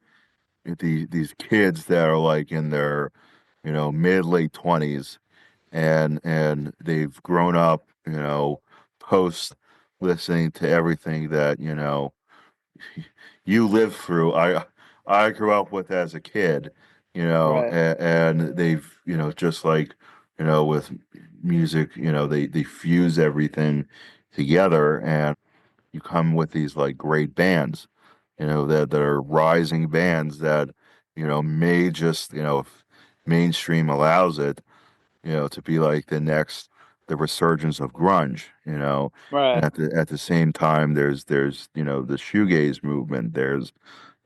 these kids that are like in their mid late 20s, and they've grown up post listening to everything that you lived through. I grew up with as a kid, Right. and they've, just like, with music, they fuse everything together, and you come with these like great bands, that are rising bands that, may just, if mainstream allows it, to be like the resurgence of grunge, and Right. at the same time, there's, the shoegaze movement. There's,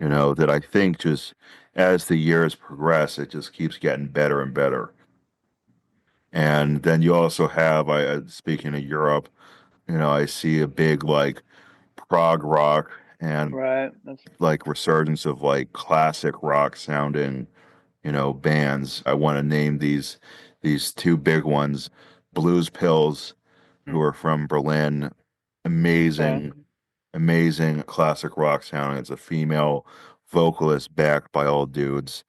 that I think just as the years progress, it just keeps getting better and better. And then you also have, speaking of Europe, I see a big like prog rock and Right. That's like resurgence of like classic rock sounding, bands. I want to name these two big ones, Blues Pills, who are from Berlin. okay. Amazing, amazing classic rock sounding. It's a female vocalist backed by all dudes,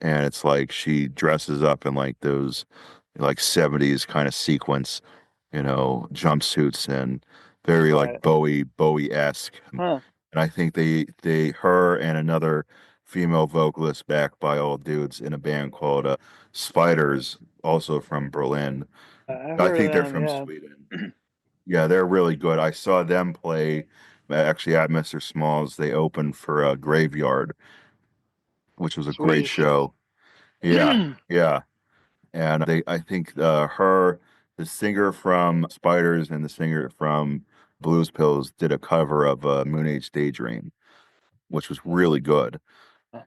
and it's like she dresses up in like those like 70s kind of sequence, jumpsuits, and very like Right. Bowie-esque. Huh. And I think her and another female vocalist backed by all dudes in a band called Spiders, also from Berlin. I've I heard of think they're them. from Yeah. Sweden. Yeah, they're really good. I saw them play actually at Mr. Small's. They opened for Graveyard, which was a great Swedish. show. Yeah, yeah. And I think the singer from Spiders and the singer from Blues Pills did a cover of Moon Age Daydream, which was really good.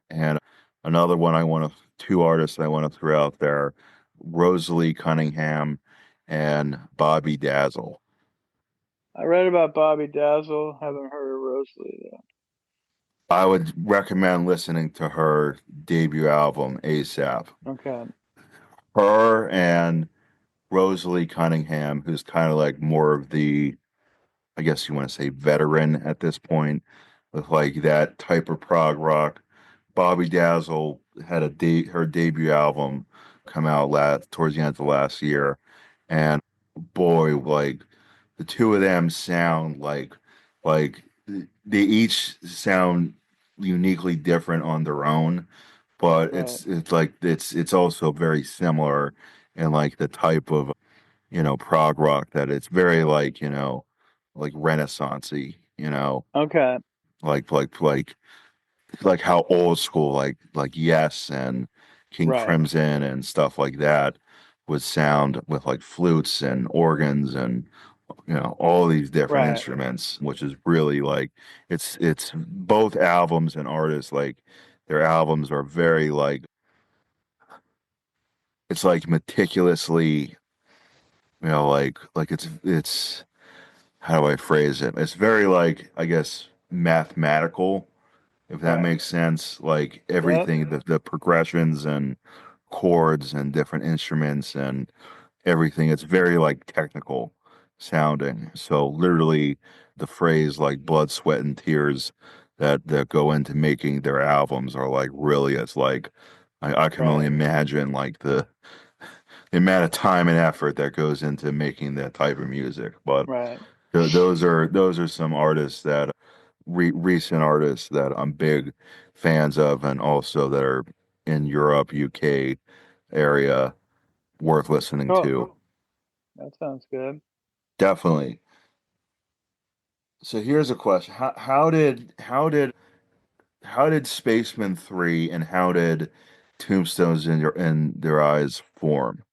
And another one two artists I want to throw out there, Rosalie Cunningham and Bobby Dazzle. I read about Bobby Dazzle. Haven't heard of Rosalie I would recommend listening to her debut album, ASAP. though. Okay. Her and Rosalie Cunningham, who's kind of like more of the, I guess you want to say, veteran at this point, with like that type of prog rock. Bobby Dazzle had her debut album come out towards the end of last year, and boy, like the two of them sound like they each sound uniquely different on their own, but Right. it's also very similar in like the type of, prog rock that it's very like, like Renaissance-y, Okay. like like how old school like Yes and King Right. Crimson and stuff like that would sound with like flutes and organs and, all these different Right. instruments, which is really like it's both albums and artists, like their albums are very like, it's like meticulously, like it's how do I phrase it? It's very like, I guess, mathematical, if that Right. makes sense. Like Yep. everything, the progressions and chords and different instruments and everything, it's very like technical sounding. So literally the phrase like blood, sweat, and tears that go into making their albums are like really, it's like I can only Right. imagine like the amount of time and effort that goes into making that type of music. But Right. those are some artists that recent artists that I'm big fans of, and also that are in Europe, UK area, worth listening Cool. to. That sounds good. Definitely. So here's a question: how did Spacemen 3 and how did Tombstones in Their Eyes form?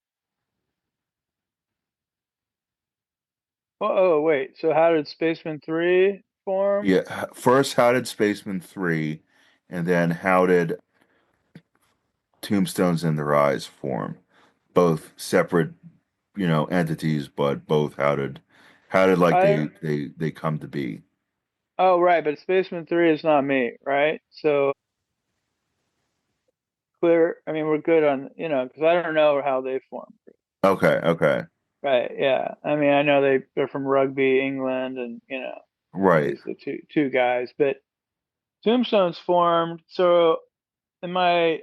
Oh, wait. So how did Spaceman 3 form? Yeah, first, how did Spacemen 3, and then how did Tombstones in Their Eyes form? Both separate, entities, but both how did like I they come to be? Oh, right, but Spaceman 3 is not me, right? So clear. I mean, we're good on, because I don't know how they formed. Okay, okay. Right. Yeah. I mean, I know they're from Rugby, England, and at Right. least the two guys. But Tombstones formed. In my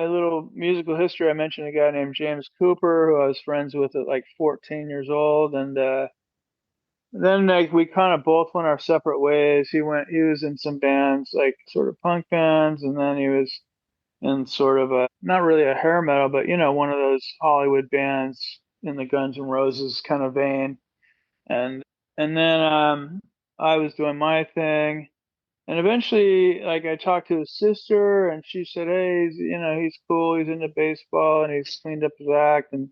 little musical history, I mentioned a guy named James Cooper who I was friends with at like 14 years old, and then like we kind of both went our separate ways. He was in some bands, like sort of punk bands, and then he was in sort of a, not really a hair metal, but one of those Hollywood bands in the Guns N' Roses kind of vein. And then I was doing my thing. And eventually, like, I talked to his sister, and she said, "Hey, he's cool. He's into baseball, and he's cleaned up his act." And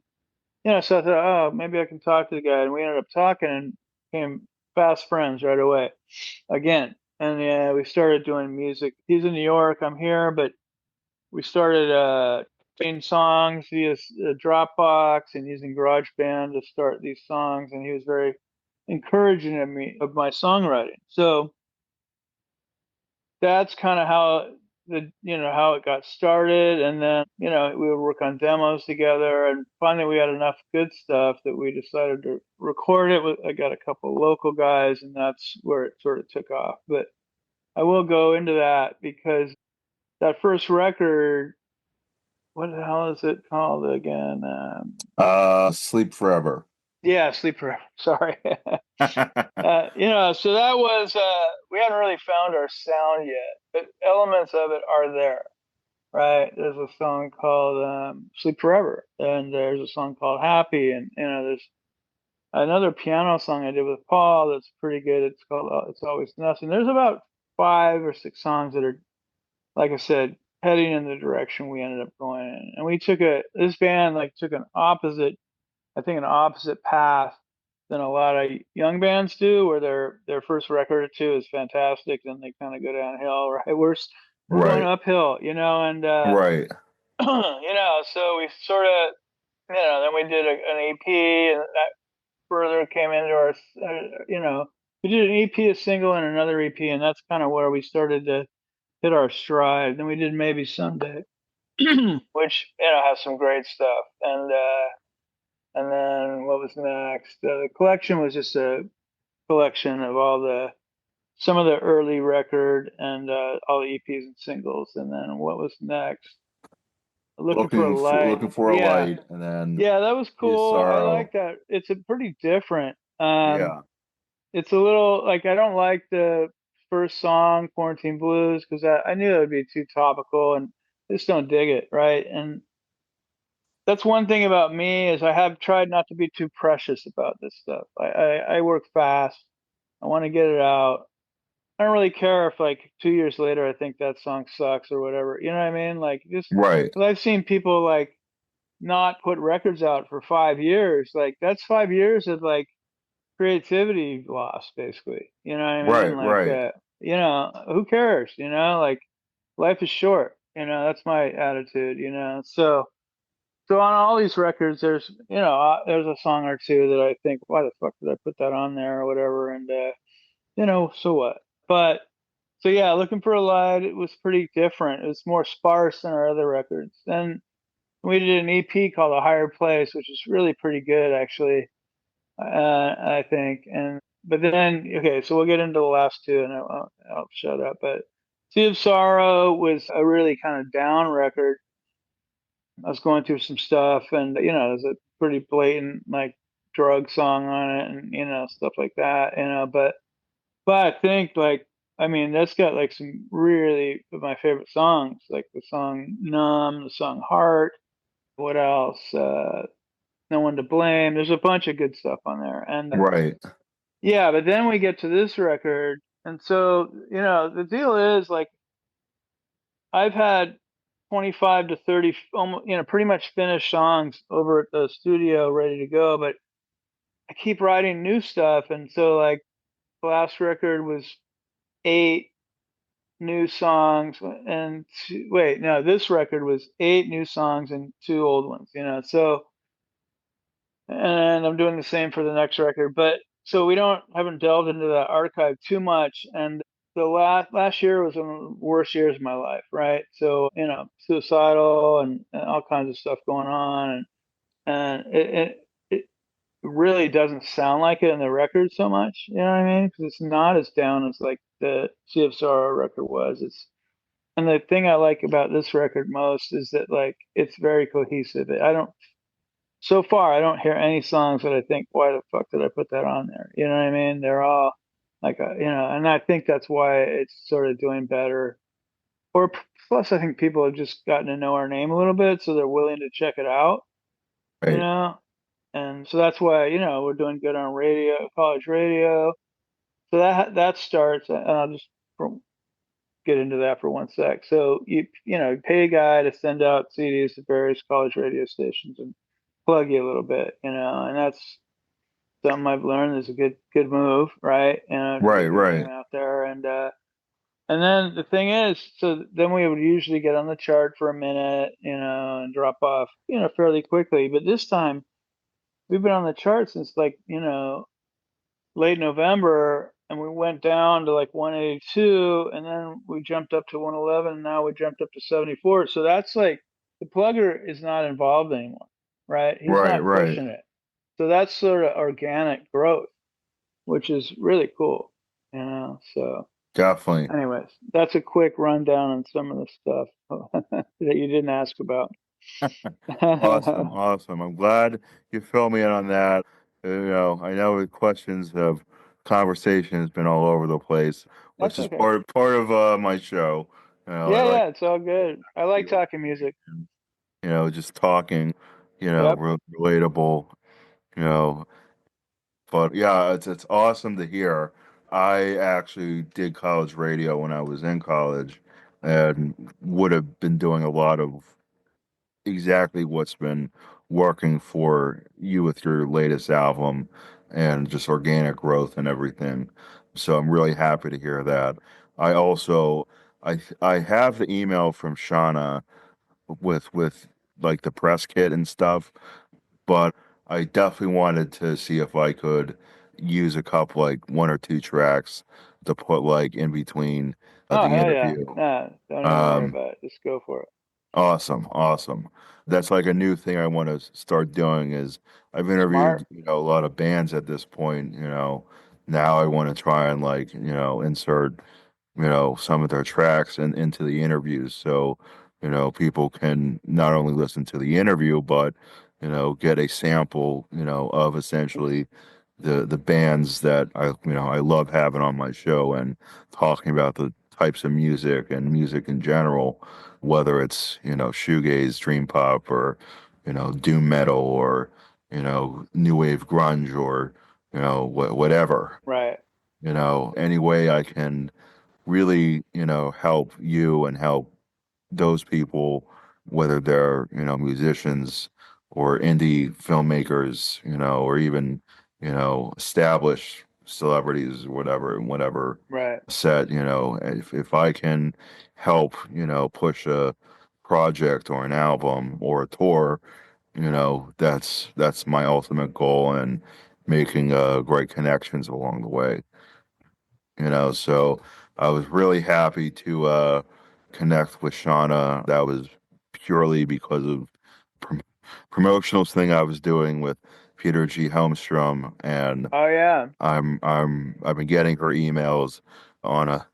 so I thought, oh, maybe I can talk to the guy. And we ended up talking and became fast friends right away again. And yeah, we started doing music. He's in New York, I'm here, but we started playing songs via Dropbox and using GarageBand to start these songs. And he was very encouraging of me of my songwriting. So that's kind of how how it got started. And then we would work on demos together, and finally we had enough good stuff that we decided to record it. I got a couple local guys, and that's where it sort of took off. But I will go into that because that first record, what the hell is it called again? Sleep Forever. Yeah, Sleeper. Sorry. So that was, we hadn't really found our sound yet, but elements of it are there, right? There's a song called Sleep Forever, and there's a song called Happy, and, there's another piano song I did with Paul that's pretty good. It's called It's Always Nothing. There's about 5 or 6 songs that are, like I said, heading in the direction we ended up going in. And we took this band like took an opposite path than a lot of young bands do, where their first record or two is fantastic, then they kind of go downhill, right? We're going Right. uphill, and Right. so we sort of, then we did an EP, and that further came into our, we did an EP, a single, and another EP, and that's kind of where we started to hit our stride. Then we did Maybe Someday, which has some great stuff, and then what was next? The collection was just a collection of some of the early record and all the EPs and singles. And then what was next? Looking for a Light. Looking for a Yeah, light, and then yeah, that was His cool. I like Sorrow. that. It's a pretty different. Yeah. It's a little like, I don't like the first song, Quarantine Blues, because I knew it would be too topical, and I just don't dig it, right? And that's one thing about me is I have tried not to be too precious about this stuff. I work fast. I want to get it out. I don't really care if like 2 years later I think that song sucks or whatever. You know what I mean? Like, just Right. 'cause I've seen people like not put records out for 5 years. Like, that's 5 years of like creativity lost, basically. You know what I mean? Right. Like, Right. who cares? Like, life is short. That's my attitude. So on all these records, there's a song or two that I think, why the fuck did I put that on there or whatever, and so what? But so yeah, Looking for a Light, it was pretty different. It was more sparse than our other records. Then we did an EP called A Higher Place, which is really pretty good actually, I think. And but then, okay, so we'll get into the last two, and I'll shut up. But Sea of Sorrow was a really kind of down record. I was going through some stuff, and there's a pretty blatant like drug song on it, and stuff like that. But I think, like, I mean, that's got like some really of my favorite songs, like the song Numb, the song Heart. What else? No One to Blame. There's a bunch of good stuff on there, and Right. yeah. But then we get to this record, and so the deal is like, I've had 25 to 30, almost, pretty much finished songs over at the studio ready to go, but I keep writing new stuff. And so, like, the last record was 8 new songs, and wait, no, this record was 8 new songs and 2 old ones, so, and I'm doing the same for the next record. But so we haven't delved into that archive too much. And the last year was one of the worst years of my life, right? So, suicidal, and all kinds of stuff going on, and it really doesn't sound like it in the record so much. You know what I mean? Because it's not as down as like the Sea of Sorrow record was. And the thing I like about this record most is that, like, it's very cohesive. So far, I don't hear any songs that I think, why the fuck did I put that on there? You know what I mean? They're all like, and I think that's why it's sort of doing better or plus I think people have just gotten to know our name a little bit, so they're willing to check it out, you Right. know. And so that's why, we're doing good on radio, college radio. So that starts, and I'll just get into that for one sec. So you pay a guy to send out CDs to various college radio stations and plug you a little bit, and that's something I've learned is a good move, right? To Right, get your right. name out there, and then the thing is, so then we would usually get on the chart for a minute, and drop off, fairly quickly. But this time we've been on the chart since like, late November, and we went down to like 182, and then we jumped up to 111, and now we jumped up to 74. So that's like the plugger is not involved anymore, right? He's Right, not right. pushing it. So that's sort of organic growth, which is really cool, So, Definitely. anyways, that's a quick rundown on some of the stuff that you didn't ask about. Awesome, awesome. I'm glad you filled me in on that. I know the questions of conversation has been all over the place, which That's is okay. part of my show. I Yeah, like, yeah, it's all good. I like talking music. just talking, Yep. relatable, you know. But yeah, it's awesome to hear. I actually did college radio when I was in college, and would have been doing a lot of exactly what's been working for you with your latest album and just organic growth and everything. So I'm really happy to hear that. I also I have the email from Shauna with like the press kit and stuff, but I definitely wanted to see if I could use a couple like one or two tracks to put like in between Oh, the hell yeah. interview. Nah, don't even worry Um, about it. Just go for it. Awesome, awesome. That's like a new thing I want to start doing is I've interviewed, Smart. a lot of bands at this point, Now I want to try and like, insert, some of their tracks into the interviews so, people can not only listen to the interview but, get a sample, of essentially the bands that I love having on my show and talking about the types of music and music in general, whether it's shoegaze, dream pop, or doom metal, or new wave grunge, or whatever. Right. Any way I can really help you and help those people, whether they're, musicians or indie filmmakers, or even, established celebrities, or whatever, in whatever Right. set, if I can help, push a project or an album or a tour, that's my ultimate goal, and making great connections along the way. So I was really happy to connect with Shauna. That was purely because of prom promotionals thing I was doing with Peter G. Helmstrom, and Oh, yeah. I've been getting her emails on a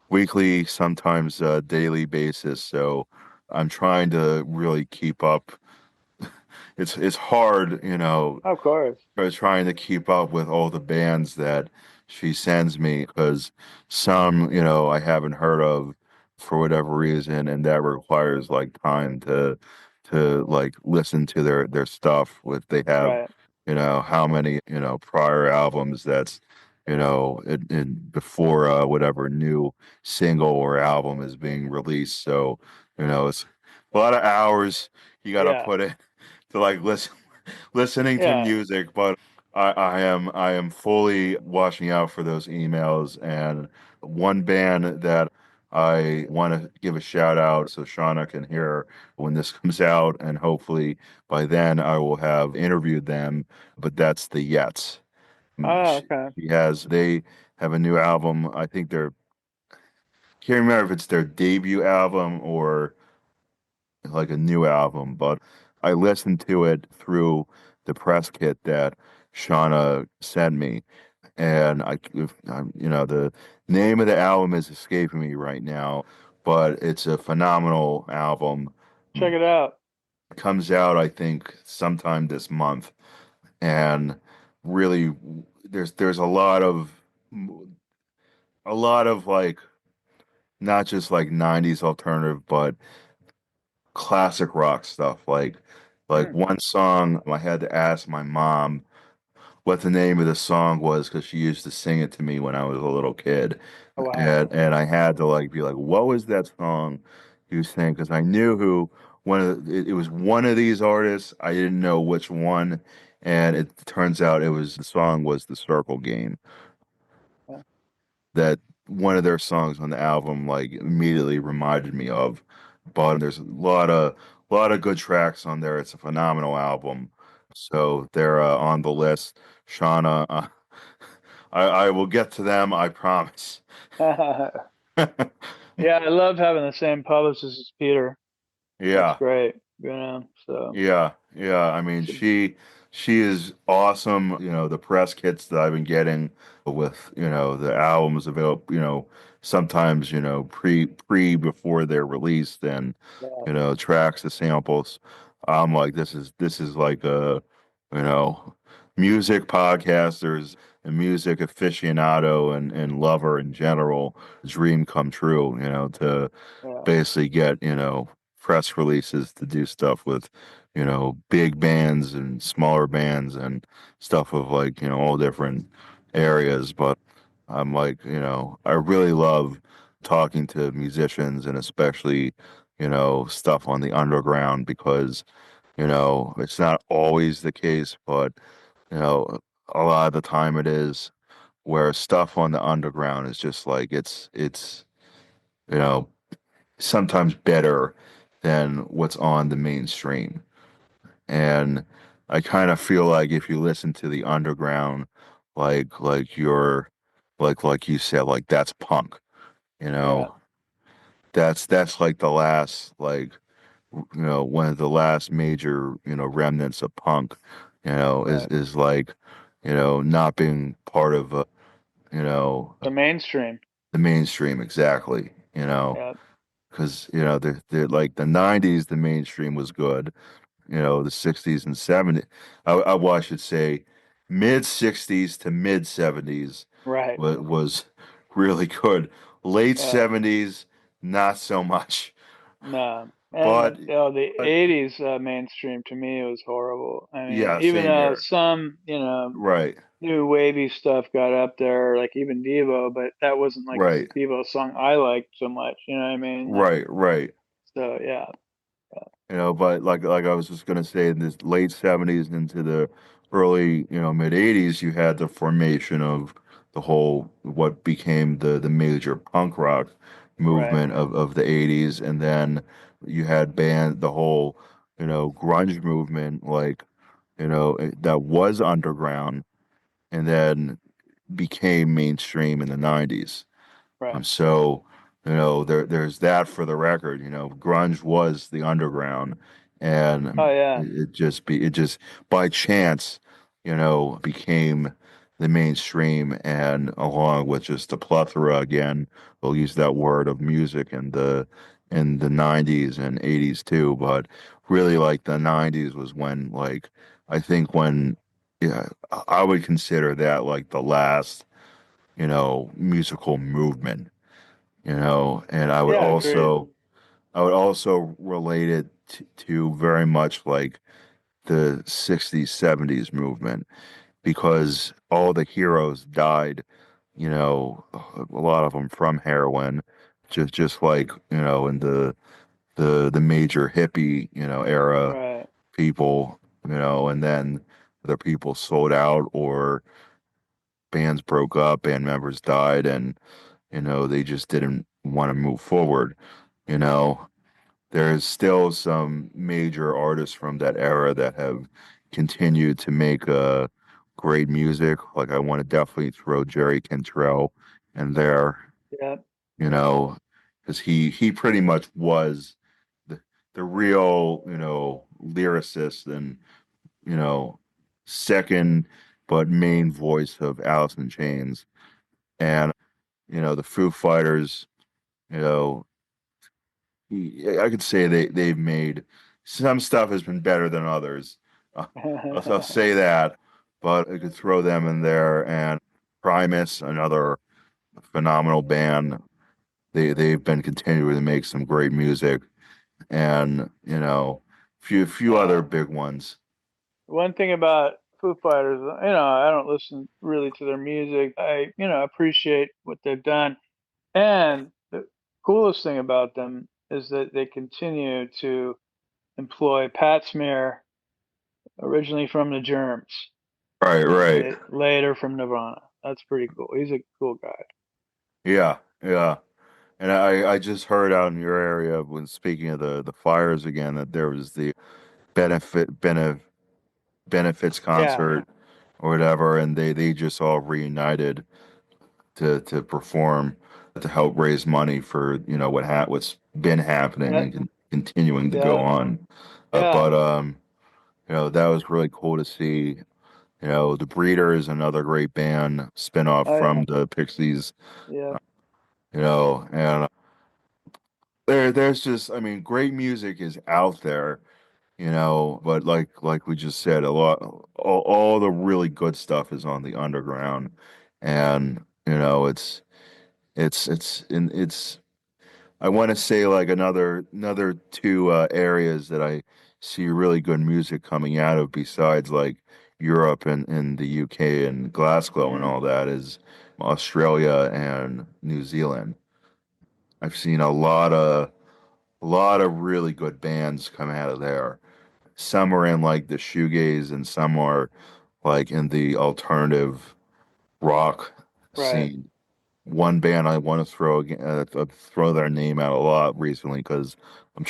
weekly, sometimes daily basis. So I'm trying to really keep up. It's hard, Of course. I was trying to keep up with all the bands that she sends me because some, I haven't heard of for whatever reason, and that requires like time to like listen to their stuff. With they have, Right. how many prior albums that's before whatever new single or album is being released. So it's a lot of hours you got to Yeah. put in to like listening to Yeah. music, but I am fully watching out for those emails. And one band that I want to give a shout out so Shauna can hear when this comes out, and hopefully by then I will have interviewed them. But that's the Yets. Oh, She, okay. they have a new album. I think they're can't remember if it's their debut album or like a new album, but I listened to it through the press kit that Shauna sent me, and the name of the album is escaping me right now, but it's a phenomenal album. Check it out. It comes out, I think, sometime this month, and really, there's a lot of like not just like 90s alternative, but classic rock stuff. Like Hmm. one song I had to ask my mom what the name of the song was because she used to sing it to me when I was a little kid. Oh, wow. And I had to like be like, what was that song you sang? Because I knew who it was one of these artists. I didn't know which one. And it turns out the song was The Circle Game. Yeah. That one of their songs on the album like immediately reminded me of. But there's a lot of good tracks on there. It's a phenomenal album. So they're on the list. Shauna, I will get to them, I promise. Yeah, I love having the same publicist as Peter. That's Yeah. great, you know. So, Yeah, yeah. I mean, so she is awesome. The press kits that I've been getting with, the albums available, sometimes, pre before they're released and, yeah, tracks, the samples. I'm like, this is like a, you know, music podcasters and music aficionado and lover in general, dream come true, to yeah, basically get, press releases to do stuff with, big bands and smaller bands and stuff of like, all different areas. But I'm like, I really love talking to musicians and especially, stuff on the underground because, it's not always the case, but, you know, a lot of the time it is where stuff on the underground is just like you know, sometimes better than what's on the mainstream. And I kind of feel like if you listen to the underground, like you said, like that's punk, you yeah, know. That's like the last one of the last major, remnants of punk, is right. is like, not being part of you know, The mainstream. the mainstream exactly, Yeah, because they're like the 90s, the mainstream was good. The 60s and 70s. Well, I should say mid 60s to mid 70s right. was really good. Late Yeah, 70s, not so much. no. But, And the but 80s mainstream to me was horrible. I mean, yeah, even same here. some, Right, new wavy stuff got up there, like even Devo, but that wasn't like right, a Devo song I liked so much. You know what I mean? Like, right. so yeah, But like I was just gonna say, in this late 70s into the early, mid 80s, you had the formation of the whole what became the major punk rock right, movement of the 80s, and then you had the whole, grunge movement, like, that was underground and then became mainstream in the 90s. right. So, there's that for the record. Grunge was the underground, Oh and yeah, it just by chance, became the mainstream, and along with just a plethora again, we'll use that word of music in the 90s and 80s too, but really like the 90s was when like I think when yeah, I would consider that like the last musical movement, and yeah, agreed. I would also relate it to very much like the 60s, 70s movement because all the heroes died, a lot of them from heroin, just like, in the major hippie, era Right. people, and then the people sold out or bands broke up, band members died, and they just didn't want to move forward. You know, there's still some major artists from that era that have continued to make great music. Like I want to definitely throw Jerry Cantrell in there, Yeah. you know, because he pretty much was the the real, lyricist and, you know, second but main voice of Alice in Chains. And, the Foo Fighters, you know, I could say they've made some stuff has been better than others. Uh, I'll say that, but I could throw them in there and Primus, another phenomenal band. they've been continuing to make some great music, and few other Yeah. big ones. One thing about Foo Fighters, I don't listen really to their music. I, appreciate what they've done. And the coolest thing about them is that they continue to employ Pat Smear, originally from the Germs, Right, and right. later from Nirvana. That's pretty cool. He's a cool guy. Yeah, yeah. And I just heard out in your area when speaking of the fires again that there was the benefits Yeah. concert or whatever, and they just all reunited to perform to help raise money for what's been happening That, and continuing to go yeah. on. Yeah. But that was really cool to see. The Breeders, another great band, spin-off Oh yeah. from the Pixies. Yeah. And there's just, I mean, great music is out there, but like we just said, all the really good stuff is on the underground, and it's I want to say like another two areas that I see really good music coming out of besides like Europe and the UK and Glasgow and Hmm. all that is Australia and New Zealand. I've seen a lot of really good bands come out of there. Some are in like the shoegaze and some are like in the alternative rock Right. scene. One band I want to throw their name out a lot recently because I'm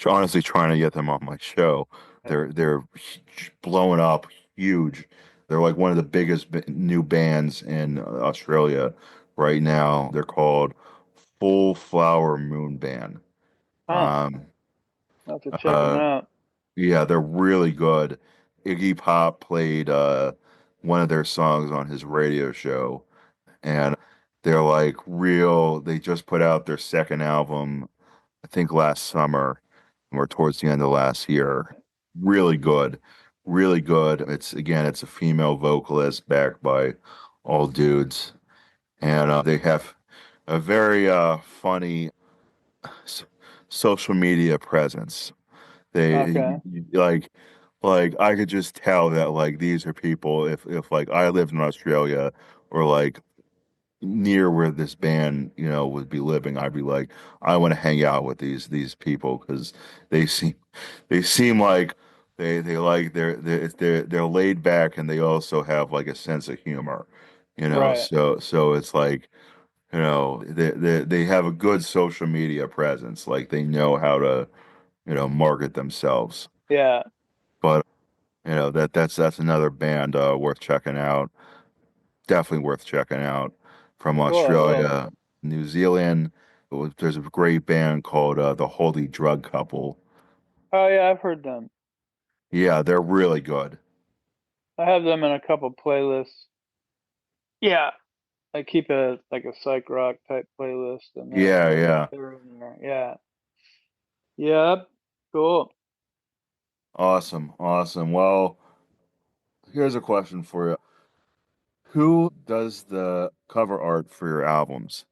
honestly trying to get them on my show. They're blowing up huge. They're like one of the biggest new bands in Australia right now. They're called Full Flower Moon Band. Huh. Um, I'll have to check them uh, out. yeah, they're really good. Iggy Pop played one of their songs on his radio show, and they're like real. They just put out their second album, I think last summer, or towards the end of last year. Really good, really good. It's a female vocalist backed by all dudes, and they have a very funny s- social media presence. They Okay. like I could just tell that like these are people if like I lived in Australia or like near where this band, would be living, I'd be like, I want to hang out with these people because they seem they seem like they like they're laid back and they also have like a sense of humor, Right. so it's like, they have a good social media presence, like they know how to, market themselves. Yeah. But that's another band worth checking out. Definitely worth checking out from Cool. I will. Australia, New Zealand. There's a great band called the Holy Drug Couple. Oh yeah, I've heard them. Yeah, they're really good. I have them in a couple playlists. Yeah. I keep a like a psych rock type playlist, and they're Yeah, they're yeah. they're in there. Yeah. Yep. Cool. Awesome, awesome. Well, here's a question for you. Who does the cover art for your albums?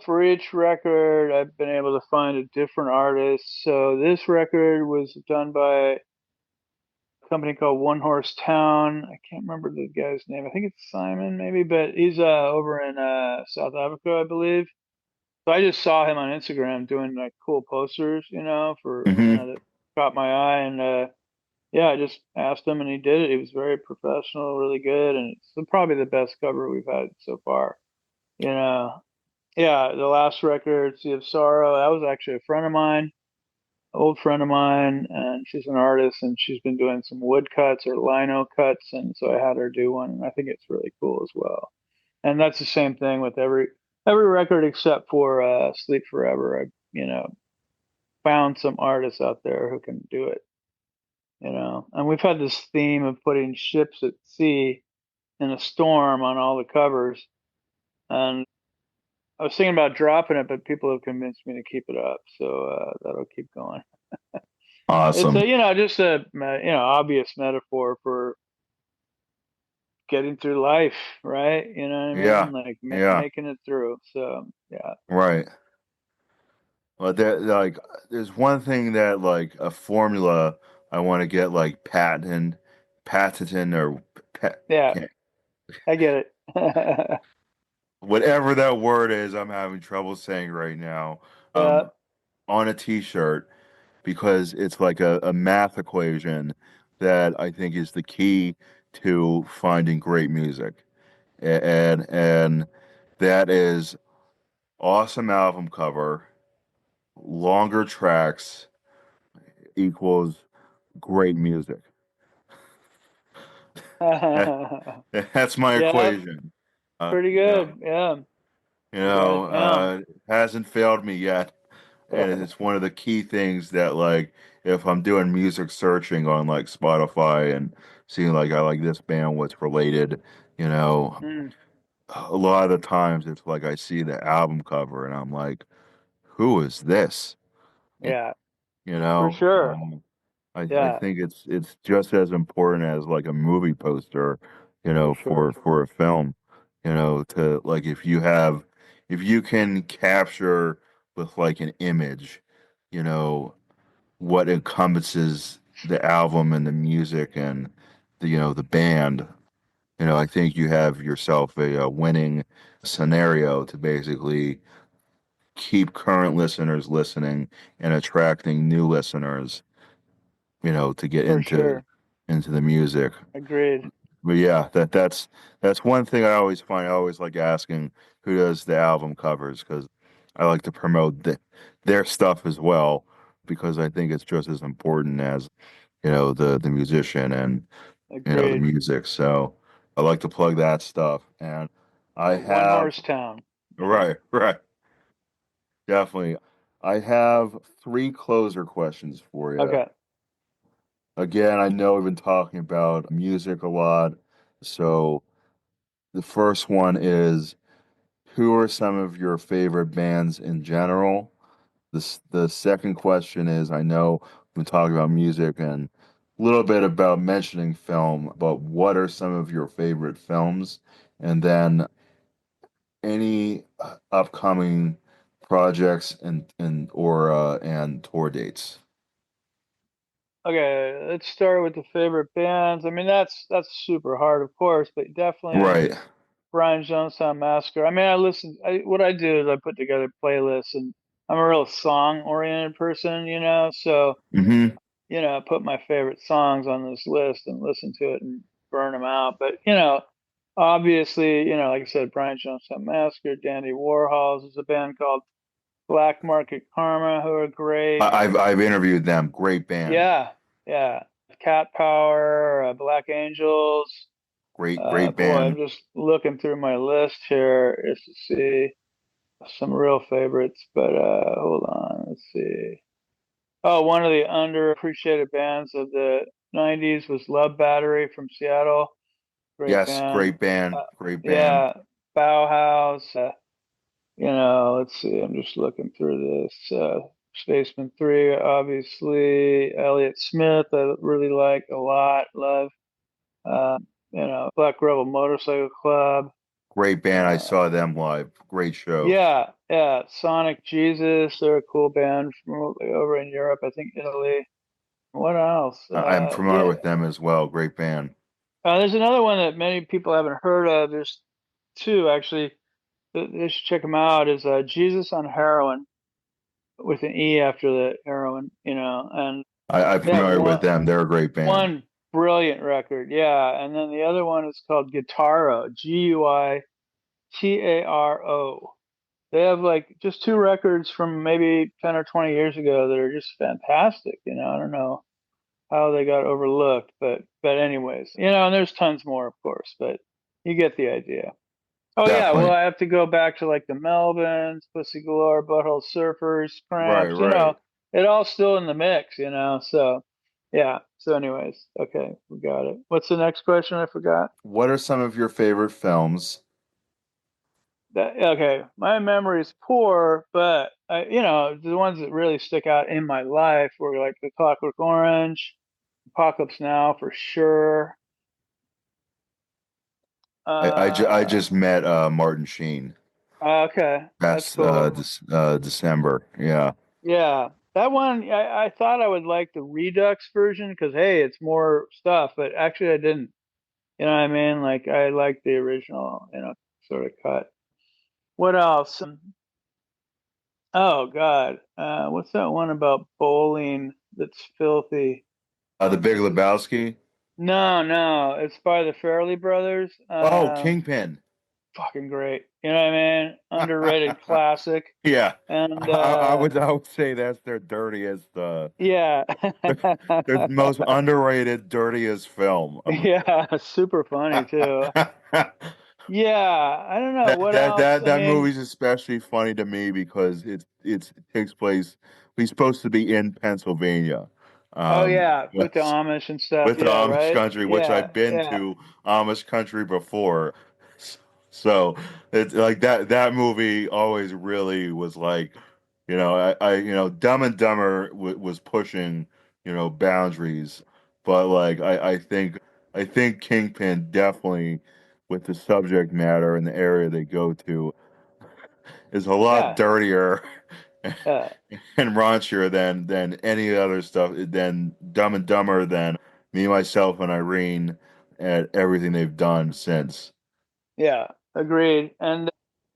For each record, I've been able to find a different artist. So this record was done by a company called One Horse Town. I can't remember the guy's name. I think it's Simon, maybe, but he's over in South Africa, I believe. So I just saw him on Instagram doing like cool posters, for Hmm. that caught my eye, and yeah, I just asked him, and he did it. He was very professional, really good, and it's probably the best cover we've had so far. You know, yeah, the last record, Sea of Sorrow, that was actually a friend of mine, old friend of mine, and she's an artist, and she's been doing some wood cuts or lino cuts, and so I had her do one, and I think it's really cool as well. And that's the same thing with every record except for Sleep Forever. I found some artists out there who can do it. And we've had this theme of putting ships at sea in a storm on all the covers, and I was thinking about dropping it, but people have convinced me to keep it up, so that'll keep going. It's Awesome. a just a obvious metaphor for getting through life, right? You know what I Yeah, mean? Like yeah, making it through. So yeah. right. Well, there's one thing that like a formula I want to get like patented or Yeah, can't, I get it. whatever that word is. I'm having trouble saying right now. Yeah. On a t-shirt because it's like a math equation that I think is the key to finding great music. And that is awesome album cover, longer tracks equals great music. That, that's my Yeah, equation. pretty You know, good. Yeah, you you got know, it down. hasn't failed me yet. And it's one of the key things that like if I'm doing music searching on like Spotify and seeing like I like this band, what's related, you know, Mm, a lot of the times it's like I see the album cover and I'm like, who is this? yeah, You for know, sure. I Yeah, think it's just as important as like a movie poster, you for know, sure. for a film, you know, to like if you can capture with like an image, you know, what encompasses the album and the music and the you know the band, you know, I think you have yourself a winning scenario to basically keep current listeners listening and attracting new listeners, you know, to get For sure. into the music. Agreed. But yeah, that's one thing I always find. I always like asking who does the album covers because I like to promote their stuff as well because I think it's just as important as you know the musician and you know the Agreed. music. So I like to plug that stuff. And I One have horse town. right, definitely. I have three closer questions for you. Okay. Again, I know we've been talking about music a lot, so the first one is who are some of your favorite bands in general? The second question is I know we've been talking about music and a little bit about mentioning film, but what are some of your favorite films? And then any upcoming projects and tour dates. Okay, let's start with the favorite bands. I mean, that's super hard, of course, but definitely Right. Brian Jonestown Massacre. I mean, what I do is I put together playlists, and I'm a real song-oriented person, so, Hmm. I put my favorite songs on this list and listen to it and burn them out. But, obviously, like I said, Brian Jonestown Massacre, Dandy Warhols is a band called Black Market Karma, who are great. I've interviewed them. Great band. Yeah, yeah. Cat Power, Black Angels. Great Boy, I'm band. just looking through my list here just to see some real favorites. But hold on, let's see. Oh, one of the underappreciated bands of the '90s was Love Battery from Seattle. Great Yes, band. great band. Uh, Great band. yeah, Bauhaus. Let's see. I'm just looking through this. Spacemen 3, obviously. Elliott Smith, I really like a lot. Love. Uh, Black Rebel Motorcycle Club. Great band. I Uh, saw them live. Great show. yeah, yeah. Sonic Jesus, they're a cool band from over in Europe, I think Italy. What else? I'm familiar Yeah. with them as well. Great band. There's another one that many people haven't heard of. There's two actually. They should check them out. Is Jesus on Heroin with an E after the heroin, and I'm they have familiar with them. They're a great band. one brilliant record. Yeah, and then the other one is called Guitaro, Guitaro. They have like just two records from maybe 10 or 20 years ago that are just fantastic. I don't know how they got overlooked, but anyways, and there's tons more, of course, but you get the idea. Oh yeah, well Definitely. I have to go back to like the Melvins, Pussy Galore, Butthole Surfers, Right, Cramps, right. it all still in the mix, so yeah. So anyways, okay, we got it. What's the next question I forgot? What are some of your favorite films? Okay, my memory is poor, but the ones that really stick out in my life were like The Clockwork Orange, Apocalypse Now for sure. I Uh, just met Martin Sheen okay, that's past cool. December. Yeah. Yeah, that one I thought I would like the Redux version because hey, it's more stuff, but actually I didn't. You know what I mean? Like I like the original, sort of cut. What else? Oh God, what's that one about bowling that's filthy? The Big Lebowski. No, no, it's by the Farrelly brothers. Oh, Kingpin. Fucking great. You know what I mean? Underrated classic. Yeah, And I would say that's their dirtiest, yeah. their most underrated, dirtiest film. Yeah, super funny too. Yeah, I don't know That what that else. that I that mean, movie's especially funny to me because it takes place. He's supposed to be in Pennsylvania, oh yeah, with the with Amish and stuff. with the Yeah, Amish right? country, which Yeah, I've been yeah, to Amish country before. So it's like that movie always really was like, Dumb and Dumber w was pushing, boundaries, but like I think Kingpin definitely with the subject matter and the area they go to is a lot yeah, dirtier yeah, and raunchier than any other stuff than Dumb and Dumber than Me, Myself, and Irene and everything they've done since. yeah. Agreed. And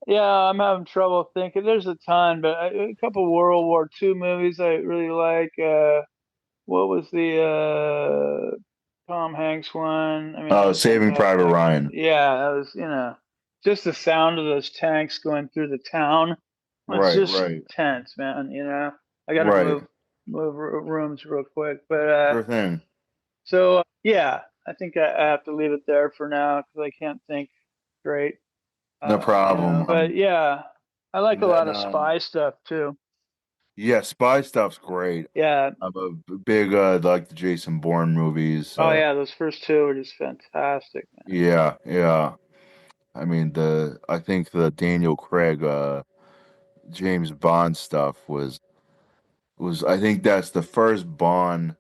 yeah, I'm having trouble thinking. There's a ton, but a couple World War II movies I really like. What was the Tom Hanks one? I mean, that was Saving Private fantastic. Ryan. Yeah, that was, just the sound of those tanks going through the town was Right, just right, tense, man. I got to right. move rooms real quick, but Sure thing. so yeah, I think I have to leave it there for now because I can't think straight. No problem. But yeah, I like And a lot then of spy stuff too. yeah, spy stuff's great. Yeah. I'm a big like the Jason Bourne movies. Oh yeah, those first two were just fantastic, man. Yeah, yeah. I mean I think the Daniel Craig James Bond stuff was I think that's the first Bond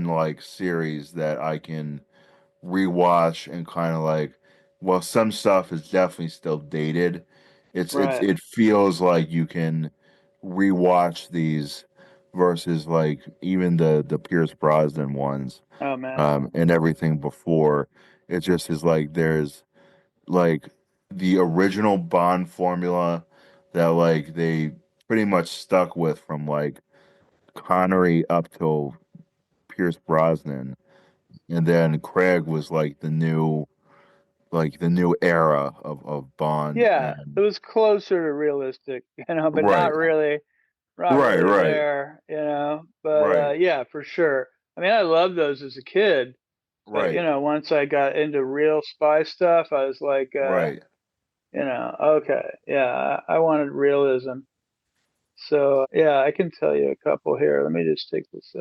like series that I can rewatch and kind of like, well, some stuff is definitely still dated. Right. It feels like you can rewatch these versus like even the Pierce Brosnan ones, Oh man. and everything before. It just is like there's like the original Bond formula that like they pretty much stuck with from like Connery up till Pierce Brosnan, and then Craig was like the new era of Bond. Yeah, it And was closer to realistic, but right, not right, really right, there, But right, yeah, for sure. I mean, I loved those as a kid, but right, once I got into real spy stuff, I was like, right. okay, yeah, I wanted realism. So yeah, I can tell you a couple here. Let me just take this.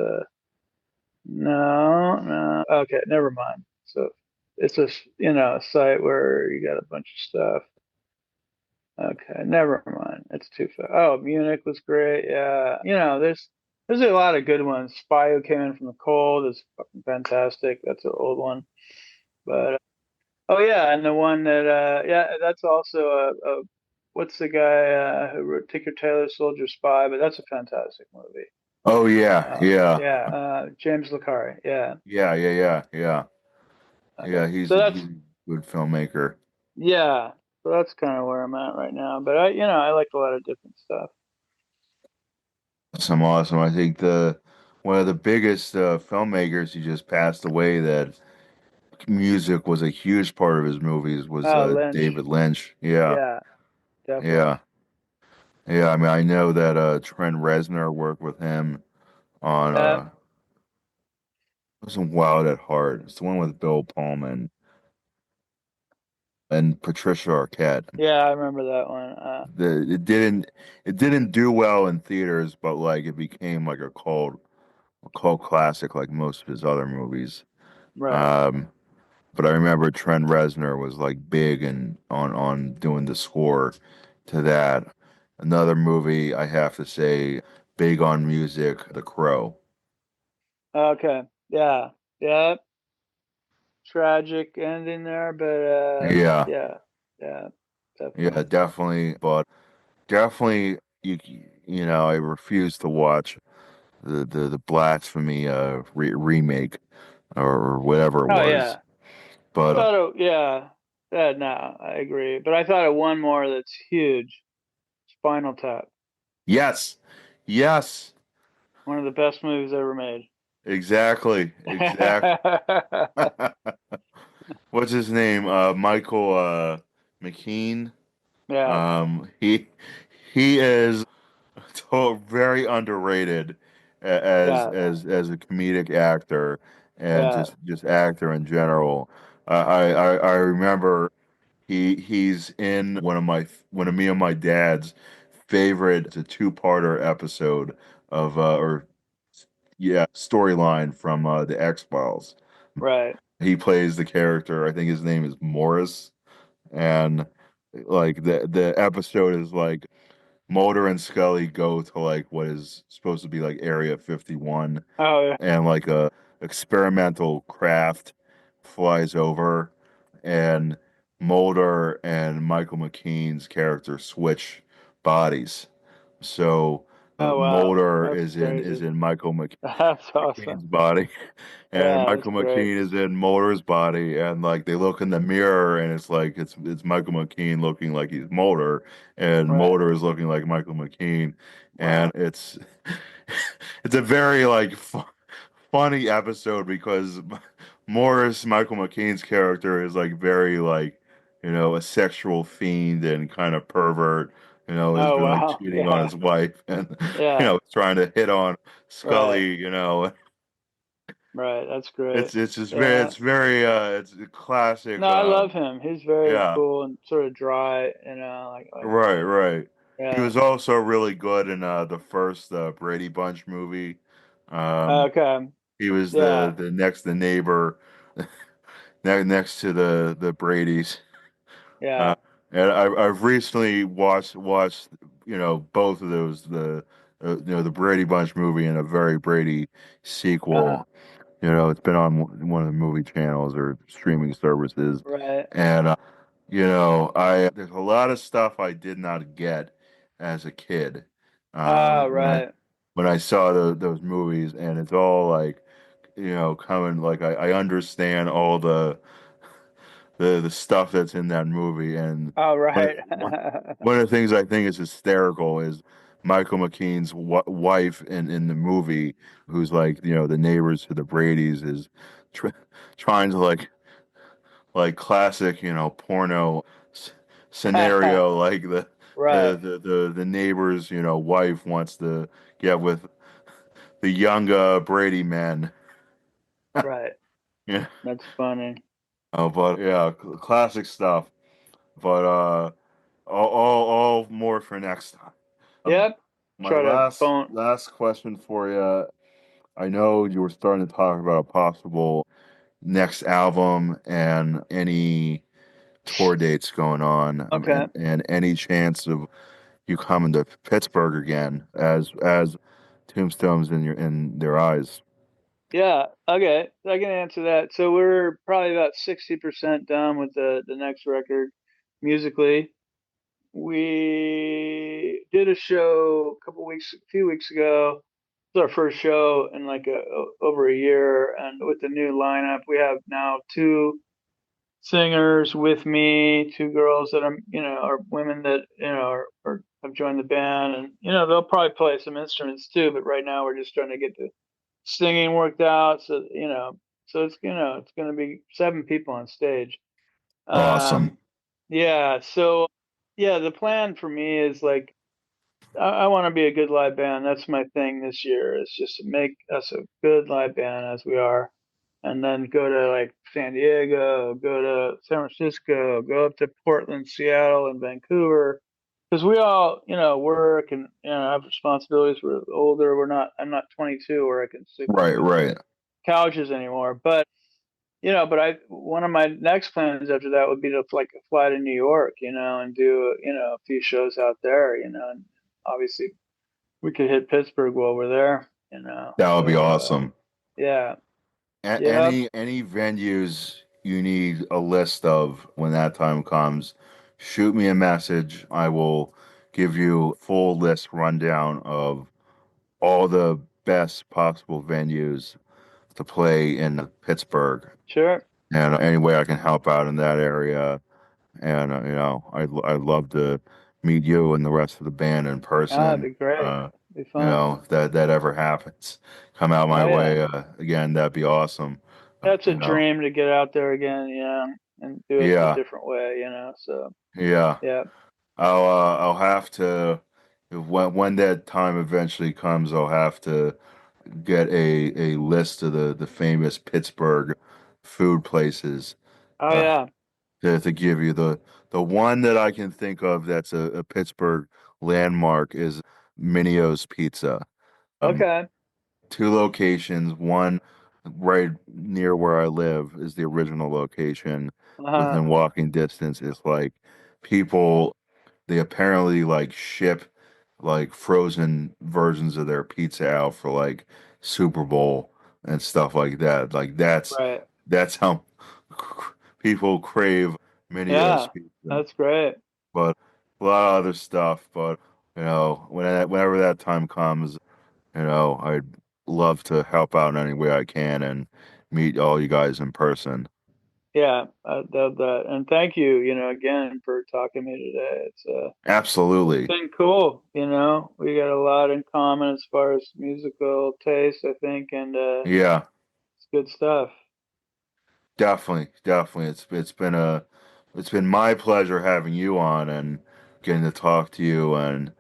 No, no. Okay, never mind. So it's a a site where you got a bunch of stuff. Okay, never mind. It's too far. Oh, Munich was great. Yeah, there's a lot of good ones. Spy Who Came In From the Cold is fucking fantastic. That's an old one. But oh yeah, and the one that yeah, that's also a what's the guy who wrote Tinker Tailor Soldier Spy? But that's a fantastic movie. Oh yeah, yeah, Yeah, James LeCarre. Yeah. yeah, yeah, yeah, yeah, Okay. yeah. He's So he's that's a good filmmaker. yeah. So that's kind of where I'm at right now. But I like a lot of different stuff. Some awesome. I think the one of the biggest filmmakers who just passed away that music was a huge part of his movies was Lynch. David Lynch. Yeah, Yeah, definitely. yeah, yeah. I mean, I know that Trent Reznor worked with him on Yeah, it wasn't Wild at Heart. It's the one with Bill Pullman and Patricia Arquette. yeah, I remember that one. It didn't do well in theaters, but like it became like a cult classic like most of his other movies. Right. Um, but I remember Trent Reznor was like big and on doing the score to that. Another movie I have to say big on music, The Crow. Okay. Yeah. Yeah. Tragic ending there, but Yeah, yeah. Yeah. yeah, Definitely. definitely, but definitely. you you know, I refuse to watch the Blasphemy remake or whatever it Oh was. yeah, I But thought it. Yeah, no, I agree. But I thought of one more that's huge. Spinal Tap, yes, yes, one of the best movies ever made. exactly, exactly. What's his name? Michael McKean. Yeah, He is very underrated yeah, as a comedic actor and yeah, just actor in general. I remember he's in one of me and my dad's favorite. It's a two-parter episode of or yeah, storyline from the X-Files. right. He plays the character. I think his name is Morris, and like the episode is like Mulder and Scully go to like what is supposed to be like Area 51, Oh yeah, and like a experimental craft flies over, and Mulder and Michael McKean's character switch bodies. So oh wow, Mulder that's is crazy. in Michael That's awesome. McKean's body, and Yeah, that's Michael great. McKean is in Mulder's body, and like they look in the mirror, and it's like it's Michael McKean looking like he's Mulder, and Right. Mulder is looking like Michael McKean, and Wow. it's a very like funny episode because Michael McKean's character is like very like a sexual fiend and kind of pervert. Has Oh been like wow. cheating on Yeah. his wife and Yeah. trying to hit on Right. Scully. Right. That's great. It's just very Yeah. it's very it's a classic. No, I love him. He's very Yeah, cool and sort of dry, right, right. He yeah. was also really good in the first Brady Bunch movie. Um, Okay. he was Yeah. the neighbor next to the Bradys. Uh, Yeah. and I've recently watched both of those the Brady Bunch movie and a Very Brady Uh-huh. sequel. It's been on one of the movie channels or streaming services, Right. and I there's a lot of stuff I did not get as a kid Ah, when I right. saw those movies, and it's all like coming like I understand all the stuff that's in that movie, and Oh, one right. one one of the things I think is hysterical is Michael McKean's wife in the movie, who's like the neighbors to the Brady's, is tr trying to like classic porno s scenario, like Right. the neighbor's wife wants to get with the young Brady men. Right. Yeah, That's funny. but yeah, classic stuff. But all more for next time. Um, Yep. my Try to bone. last question for you. I know you were starting to talk about a possible next album and any tour dates going on, Okay. and any chance of you coming to Pittsburgh again as Tombstones in their eyes. Yeah, okay. I can answer that. So we're probably about 60% done with the next record musically. We did a show a few weeks ago. It was our first show in like over a year, and with the new lineup, we have now two singers with me, two girls that are women that have joined the band, and they'll probably play some instruments too. But right now, we're just trying to get the singing worked out. So it's going to be seven people on stage. Awesome. Yeah. So yeah, the plan for me is like I want to be a good live band. That's my thing this year. Is just to make us a good live band as we are, and then go to like San Diego, go to San Francisco, go up to Portland, Seattle, and Vancouver. Because we all, work and have responsibilities. We're older. We're not. I'm not 22 where I can sleep on Right, right. couches anymore. But but I one of my next plans after that would be to like fly to New York, and do a few shows out there, and obviously we could hit Pittsburgh while we're there, That would be So awesome. yeah, yep, Any venues you need a list of when that time comes, shoot me a message. I will give you full list rundown of all the best possible venues to play in Pittsburgh, Sure. and any way I can help out in that area. And I'd love to meet you and the rest of the band in Ah, it'd person. be great. Uh, It'd be fun. if that ever happens, come out my Oh yeah. way again. That'd be awesome. That's a You know, dream to get out there again, and do it a yeah, different way. So yeah. yeah. I'll have to when that time eventually comes. I'll have to get a list of the famous Pittsburgh food places Oh uh, yeah. to give you the one that I can think of that's a Pittsburgh landmark is Minio's Pizza. Um, Okay. two locations. One right near where I live is the original location. Uh-huh. Within walking distance is like people they apparently like ship like frozen versions of their pizza out for like Super Bowl and stuff like that. Like Right. that's how people crave Minio's Yeah. pizza. That's great. But a lot of other stuff. But whenever that time comes, I'd love to help out in any way I can and meet all you guys in person. Yeah, I love that. And thank you, again for talking to me today. It's Absolutely. been cool. We got a lot in common as far as musical taste, I think, and Yeah, it's good stuff. definitely, definitely. It's been my pleasure having you on and getting to talk to you and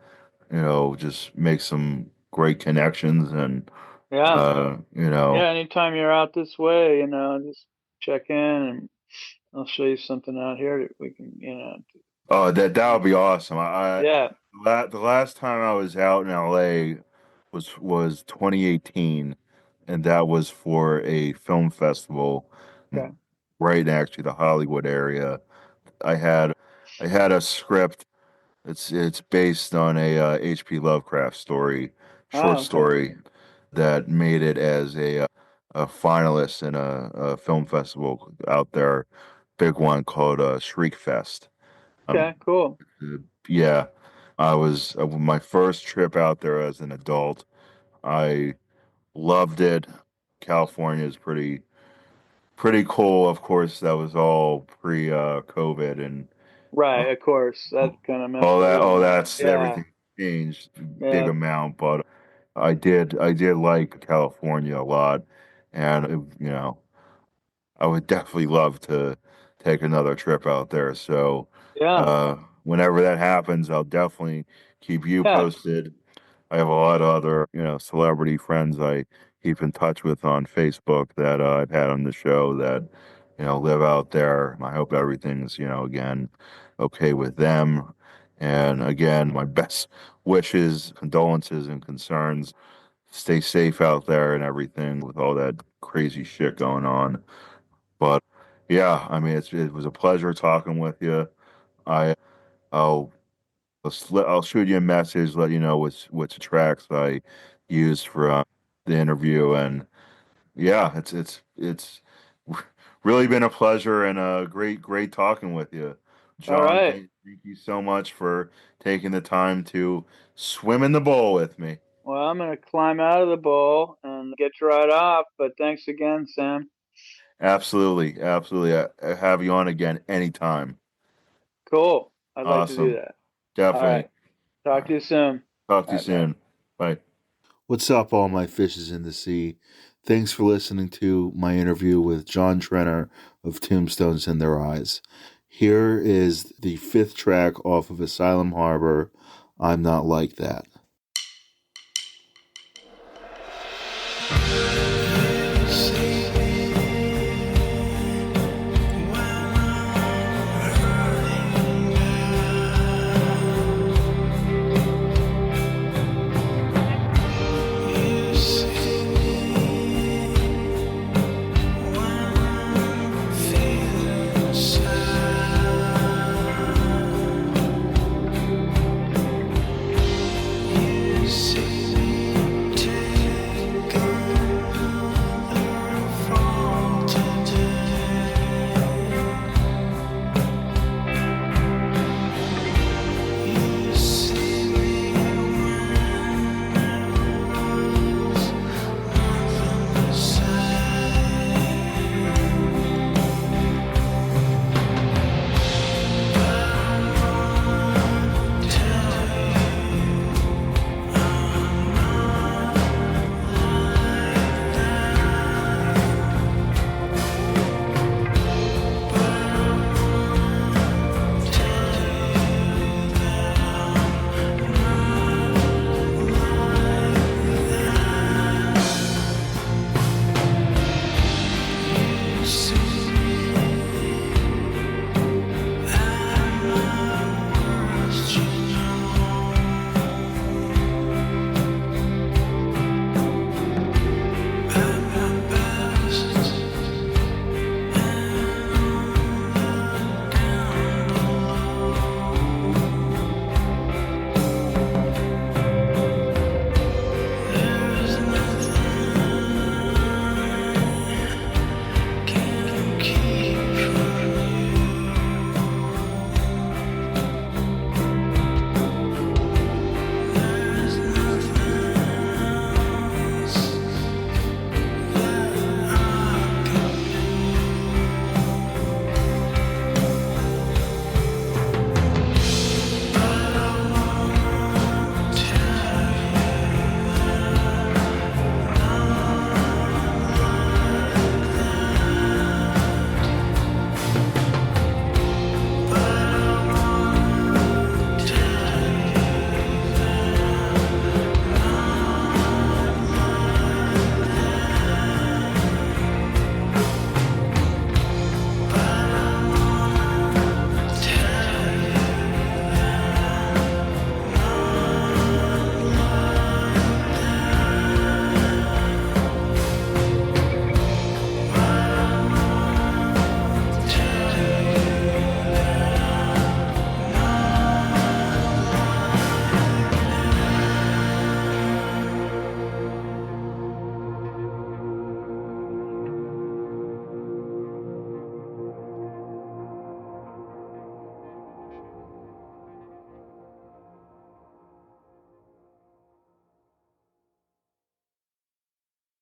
just make some great connections and Yeah. you know Yeah, anytime you're out this way, just check in and I'll show you something out here that we can. oh that would be awesome. Yeah. The last time I was out in LA was 2018 and that was for a film festival Okay. right in actually the Hollywood area. I had I had a script. It's based on a H.P. Lovecraft story, short Oh, okay. story that made it as a finalist in a film festival out there, big one called Shriek Fest. Um, Okay, cool. yeah, I was my first trip out there as an adult. I loved it. California is pretty cool. Of course, that was all pre COVID and Right, uh, of course. That kind of messed all everything up. that's Yeah. everything changed big Yeah. amount, but I did like California a lot, and I would definitely love to take another trip out there. So Yeah. whenever that happens, I'll definitely keep you Yeah. posted. I have a lot of other celebrity friends I keep in touch with on Facebook that I've had on the show that live out there. I hope everything's again okay with them. And again, my best wishes, condolences, and concerns. Stay safe out there and everything with all that crazy shit going on. But yeah, I mean, it was a pleasure talking with you. I I'll I'll shoot you a message, let you know which tracks I used for the interview, and yeah, it's really been a pleasure and a great talking with you, All John. right. Thank you so much for taking the time to swim in the bowl with me. Well, I'm going to climb out of the bowl and get right off, but thanks again, Sam. Absolutely, absolutely. I have you on again anytime. Cool. I'd like to do Awesome, that. All right. definitely. All Talk to right, you soon. talk to All you right, bye. soon. Bye. What's up, all my fishes in the sea? Thanks for listening to my interview with John Trenner of Tombstones in Their Eyes. Here is the fifth track off of Asylum Harbor, I'm Not Like That.